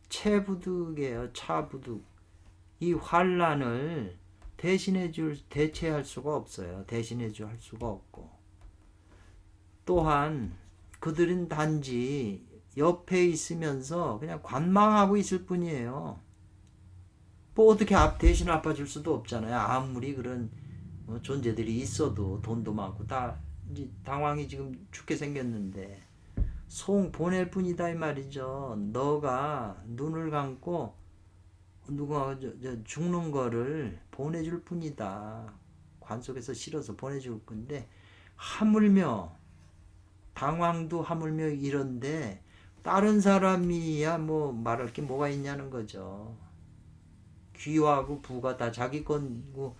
체부득이에요. 차부득. 이 환란을 대체할 수가 없어요. 대신해 줄 수가 없고. 또한 그들은 단지 옆에 있으면서 그냥 관망하고 있을 뿐이에요. 뭐 어떻게 대신 아파줄 수도 없잖아요. 아무리 그런 존재들이 있어도 돈도 많고 다 이제 당황이 지금 죽게 생겼는데 송 보낼 뿐이다 이 말이죠. 너가 눈을 감고 누가 죽는 거를 보내줄 뿐이다. 관 속에서 실어서 보내줄 건데 하물며 당황도 하물며 이런데 다른 사람이야 뭐 말할 게 뭐가 있냐는 거죠. 귀하고 부가 다 자기 건고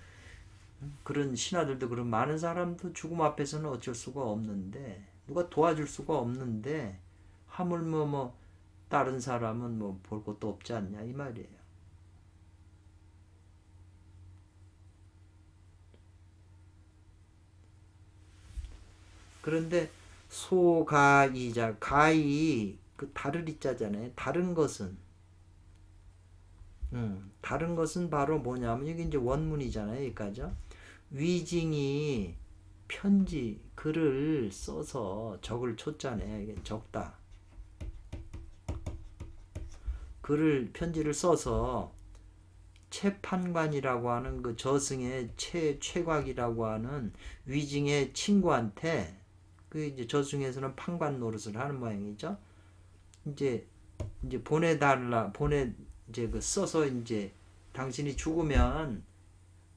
그런 신하들도 그런 많은 사람도 죽음 앞에서는 어쩔 수가 없는데 누가 도와줄 수가 없는데 하물며 뭐 다른 사람은 뭐 볼 것도 없지 않냐 이 말이에요. 그런데 소가이자 가이 그 다를 이자잖아요. 다른 것은 바로 뭐냐면 이게 이제 원문이잖아요. 여기까지요. 위징이 편지 글을 써서 적을 쳤잖아요. 이게 적다. 글을 편지를 써서 채판관이라고 하는 그 저승의 최곽이라고 하는 위징의 친구한테 그 이제 저승에서는 판관 노릇을 하는 모양이죠. 이제 이제 그 써서 이제 당신이 죽으면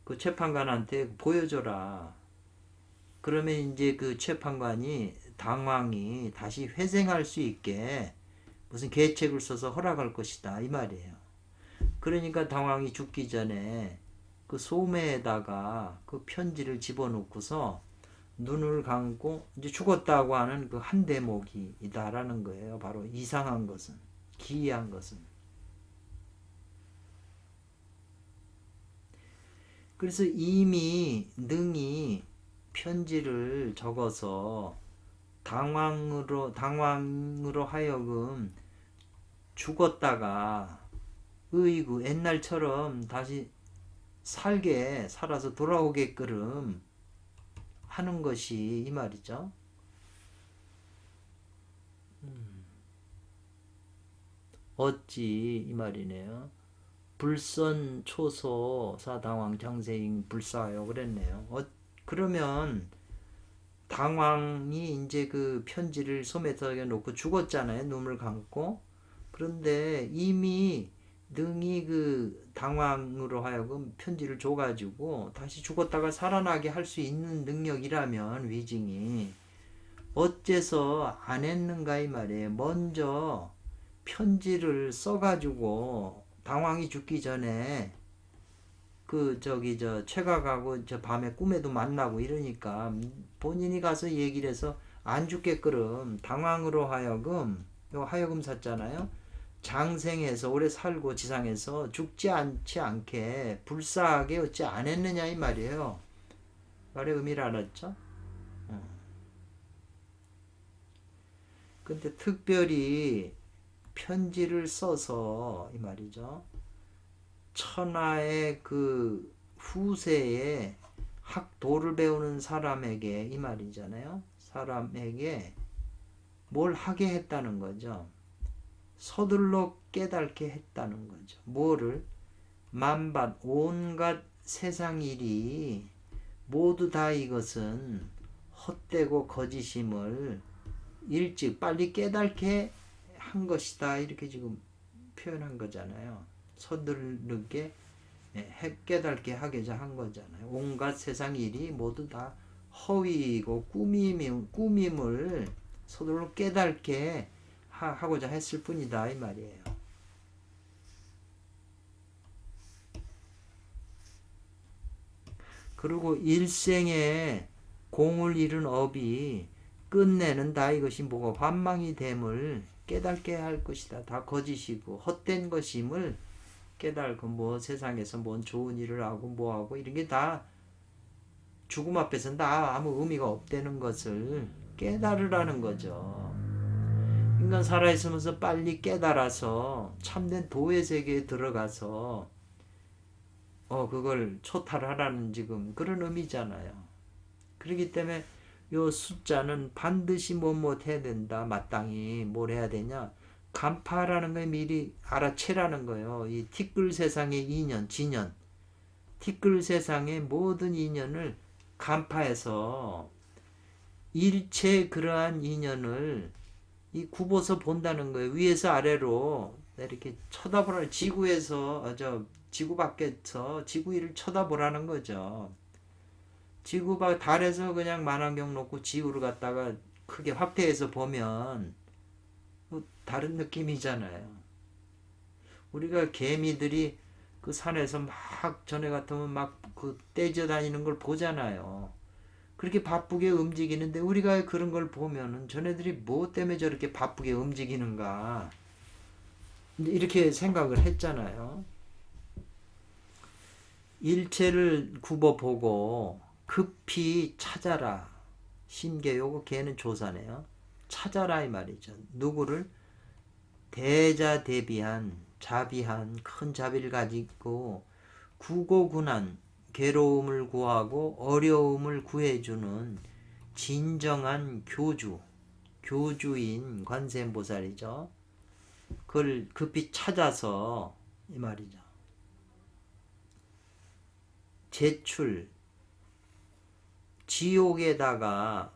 그 재판관한테 보여줘라. 그러면 이제 그 재판관이 당왕이 다시 회생할 수 있게 무슨 계책을 써서 허락할 것이다 이 말이에요. 그러니까 당왕이 죽기 전에 그 소매에다가 그 편지를 집어넣고서 눈을 감고 이제 죽었다고 하는 그 한 대목이다라는 거예요. 바로 이상한 것은, 기이한 것은. 그래서 이미 능히 편지를 적어서 당왕으로 하여금 죽었다가 의구 옛날처럼 다시 살아서 돌아오게끔 하는 것이 이 말이죠. 어찌 이 말이네요. 불선 초소 사당왕 장세잉 불사하여 그랬네요. 그러면 당왕이 이제 그 편지를 소매석에 놓고 죽었잖아요. 눈을 감고. 그런데 이미 능히 그 당왕으로 하여금 편지를 줘가지고 다시 죽었다가 살아나게 할 수 있는 능력이라면 위징이 어째서 안 했는가 이 말이에요. 먼저 편지를 써가지고 당왕이 죽기 전에 그 저 최각하고 저 밤에 꿈에도 만나고 이러니까 본인이 가서 얘기를 해서 안 죽게끔 당왕으로 하여금 요 하여금 샀잖아요. 장생해서 오래 살고 지상에서 죽지 않게 불사하게 어찌 안 했느냐 이 말이에요. 말의 의미를 알았죠? 근데 특별히 편지를 써서 이 말이죠. 천하의 그 후세에 학도를 배우는 사람에게 이 말이잖아요. 사람에게 뭘 하게 했다는 거죠. 서둘러 깨닫게 했다는 거죠. 뭐를? 만밭 온갖 세상 일이 모두 다 이것은 헛되고 거짓임을 일찍 빨리 깨닫게 한 것이다. 이렇게 지금 표현한 거잖아요. 서두르게 깨닫게 하고자 한 거잖아요. 온갖 세상 일이 모두 다 허위이고 꾸밈을 서둘러 깨닫게 하고자 했을 뿐이다 이 말이에요. 그리고 일생에 공을 잃은 업이 끝내는 다 이것이 뭐고 환망이 됨을 깨닫게 할 것이다. 다 거짓이고 헛된 것임을 깨달고 뭐 세상에서 뭔 좋은 일을 하고 뭐하고 이런 게 다 죽음 앞에서는 다 아무 의미가 없다는 것을 깨달으라는 거죠. 인간 살아있으면서 빨리 깨달아서 참된 도의 세계에 들어가서 그걸 초탈하라는 지금 그런 의미잖아요. 그렇기 때문에 요 숫자는 반드시 뭐뭐 해야 된다. 마땅히 뭘 해야 되냐. 간파라는 걸 미리 알아채라는 거예요. 이 티끌 세상의 인연, 진연. 티끌 세상의 모든 인연을 간파해서 일체 그러한 인연을 이 굽어서 본다는 거예요. 위에서 아래로 이렇게 쳐다보라. 지구에서 지구 밖에서 지구 위를 쳐다보라는 거죠. 지구 밖 달에서 그냥 만안경 놓고 지구를 갖다가 크게 확대해서 보면 뭐 다른 느낌이잖아요. 우리가 개미들이 그 산에서 막 전에 같으면 막 그 떼져 다니는 걸 보잖아요. 그렇게 바쁘게 움직이는데 우리가 그런 걸 보면은 저네들이 뭐 때문에 저렇게 바쁘게 움직이는가 이렇게 생각을 했잖아요. 일체를 굽어보고 급히 찾아라. 신계 요거 걔는 조사네요. 찾아라 이 말이죠. 누구를? 대자대비한 자비한 큰 자비를 가지고 구고군한 괴로움을 구하고 어려움을 구해주는 진정한 교주인 관세음보살이죠. 그걸 급히 찾아서 이 말이죠. 제출 지옥에다가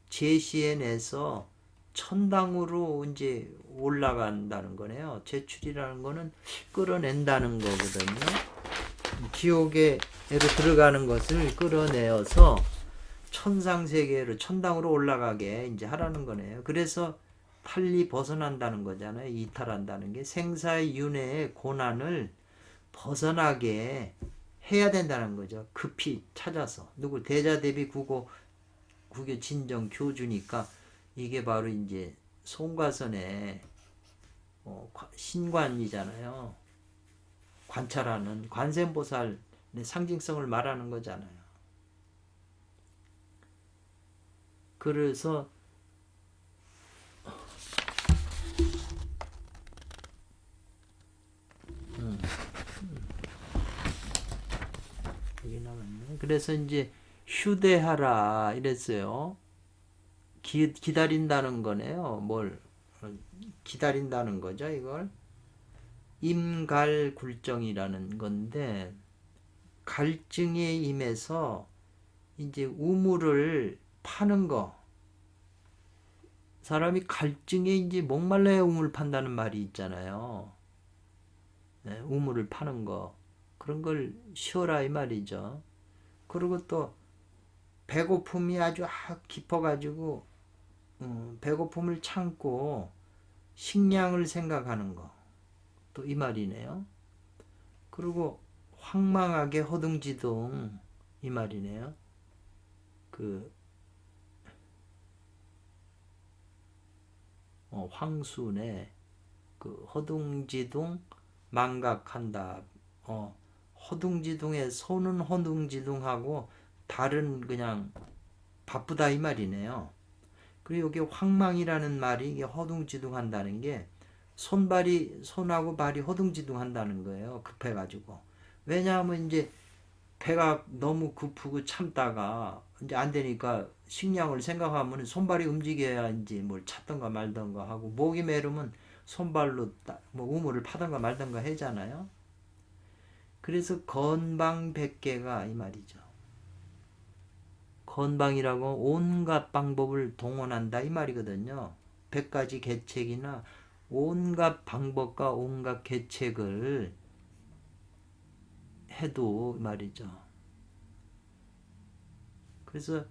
제시해내서 천당으로 이제 올라간다는 거네요. 제출이라는 거는 끌어낸다는 거거든요. 지옥에로 들어가는 것을 끌어내어서 천상세계로 천당으로 올라가게 이제 하라는 거네요. 그래서 탈리 벗어난다는 거잖아요. 이탈한다는 게 생사의 윤회의 고난을 벗어나게 해야 된다는 거죠. 급히 찾아서 누구 대자대비 구교 진정 교주니까 이게 바로 이제 송가선의 신관이잖아요. 관찰하는 관세음보살의 상징성을 말하는 거잖아요. 그래서 여기 나왔네. 그래서 이제 휴대하라 이랬어요. 기다린다는 거네요. 뭘 기다린다는 거죠, 이걸. 임갈굴정이라는 건데 갈증에 임해서 이제 우물을 파는 거. 사람이 갈증에 이제 목말라야 우물 판다는 말이 있잖아요. 네, 우물을 파는 거. 그런 걸 쉬어라 이 말이죠. 그리고 또 배고픔이 아주 깊어가지고 배고픔을 참고 식량을 생각하는 거. 또 이 말이네요. 그리고 황망하게 허둥지둥 이 말이네요. 황순에 허둥지둥 망각한다. 허둥지둥에 손은 허둥지둥하고 발은 그냥 바쁘다 이 말이네요. 그리고 여기 황망이라는 말이 이게 허둥지둥한다는 게 손하고 발이 허둥지둥한다는 거예요. 급해가지고. 왜냐하면 이제 배가 너무 고프고 참다가 이제 안 되니까 식량을 생각하면 손발이 움직여야 이제 뭘 찾던가 말던가 하고 목이 메르면 손발로 뭐 우물을 파던가 말던가 하잖아요. 그래서 건방백계가 이 말이죠. 건방이라고 온갖 방법을 동원한다 이 말이거든요. 100가지 계책이나 온갖 방법과 온갖 계책을 해도 말이죠. 그래서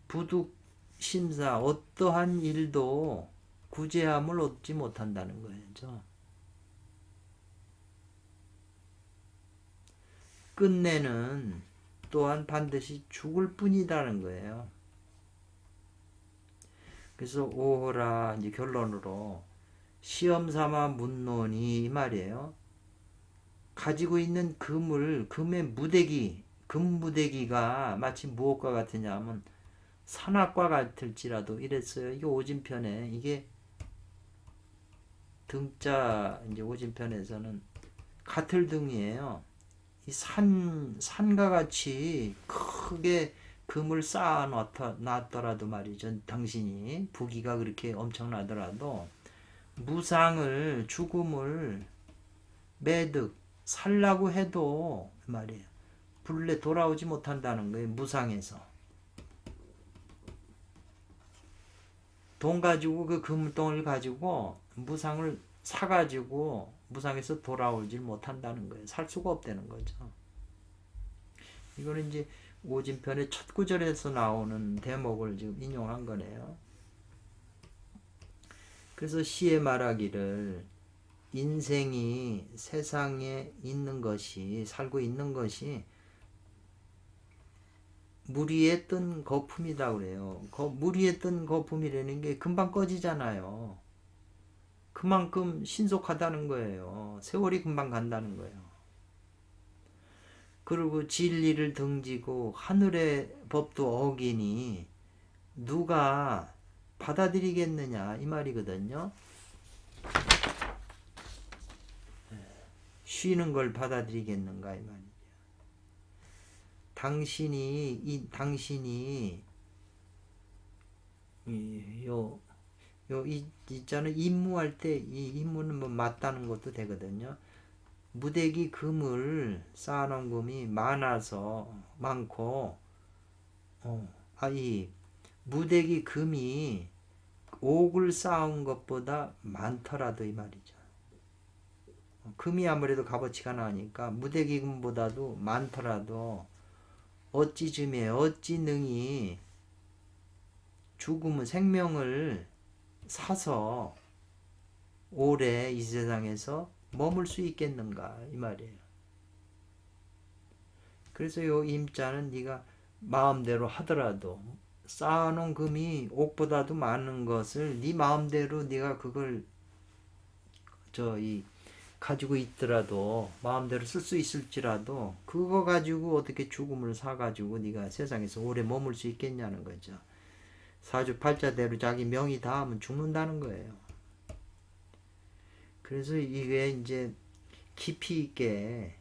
부득심사 어떠한 일도 구제함을 얻지 못한다는 거죠. 끝내는 또한 반드시 죽을 뿐이라는 거예요. 그래서 오호라 이제 결론으로 시험 삼아 묻노니 이 말이에요. 가지고 있는 금의 무대기, 금무대기가 마치 무엇과 같으냐 하면 산악과 같을지라도 이랬어요. 이게 오진편에 이게 등자 이제 오진편에서는 같을 등이에요. 이 산과 같이 크게 금을 쌓아 놨더라도 말이죠. 당신이 부귀가 그렇게 엄청나더라도 무상을, 죽음을 매득 살라고 해도 말이에요. 본래 돌아오지 못한다는 거예요. 무상에서. 돈 가지고 그 금덩을 가지고 무상을 사가지고 무상에서 돌아오질 못한다는 거예요. 살 수가 없다는 거죠. 이거는 이제 오진편의 첫 구절에서 나오는 대목을 지금 인용한 거네요. 그래서 시에 말하기를 인생이 세상에 있는 것이, 살고 있는 것이 물 위에 뜬 거품이다 그래요. 물 위에 뜬 거품이라는 게 금방 꺼지잖아요. 그만큼 신속하다는 거예요. 세월이 금방 간다는 거예요. 그리고 진리를 등지고 하늘의 법도 어기니 누가 받아들이겠느냐 이 말이거든요. 쉬는 걸 받아들이겠는가 이 말이죠. 당신이 있잖아요. 임무할 때 이 임무는 뭐 맞다는 것도 되거든요. 무대기 금을 쌓아놓은 금이 많고 이 무대기 금이 옥을 쌓은 것보다 많더라도 이 말이죠. 금이 아무래도 값어치가 나니까 무대기 금보다도 많더라도 어찌 능히 죽음은 생명을 사서 오래 이 세상에서 머물 수 있겠는가 이 말이에요. 그래서 요 임자는 네가 마음대로 하더라도 쌓아놓은 금이 옥보다도 많은 것을 네 마음대로 네가 그걸 가지고 있더라도 마음대로 쓸 수 있을지라도 그거 가지고 어떻게 죽음을 사가지고 네가 세상에서 오래 머물 수 있겠냐는 거죠. 사주팔자대로 자기 명이 닿으면 죽는다는 거예요. 그래서 이게 이제 깊이 있게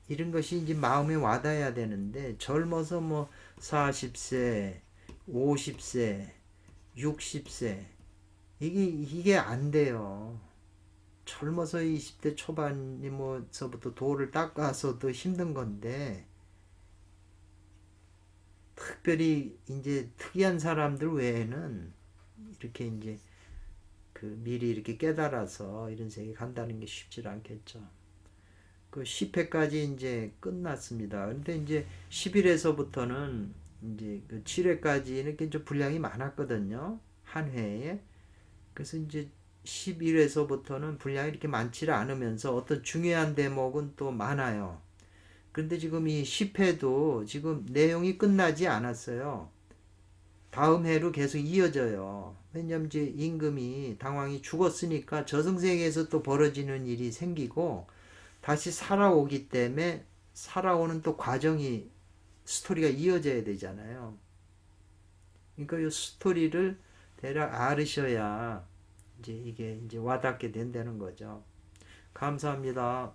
이런 것이 이제 마음에 와닿아야 되는데 젊어서 뭐 40세, 50세, 60세 이게 안 돼요. 젊어서 20대 초반이면서부터 도를 닦아서도 힘든 건데 특별히 이제 특이한 사람들 외에는 이렇게 이제 미리 이렇게 깨달아서 이런 세계에 간다는 게 쉽지 않겠죠. 그 10회까지 이제 끝났습니다. 근데 이제 11회서부터는 이제 그 7회까지 이렇게 좀 분량이 많았거든요. 한 회에. 그래서 이제 11회서부터는 분량이 이렇게 많지를 않으면서 어떤 중요한 대목은 또 많아요. 그런데 지금 이 10회도 지금 내용이 끝나지 않았어요. 다음 해로 계속 이어져요. 왜냐면 이제 임금이 당왕이 죽었으니까 저승세계에서 또 벌어지는 일이 생기고 다시 살아오기 때문에 살아오는 또 과정이 스토리가 이어져야 되잖아요. 그러니까 이 스토리를 대략 알으셔야 이제 이게 이제 와닿게 된다는 거죠. 감사합니다.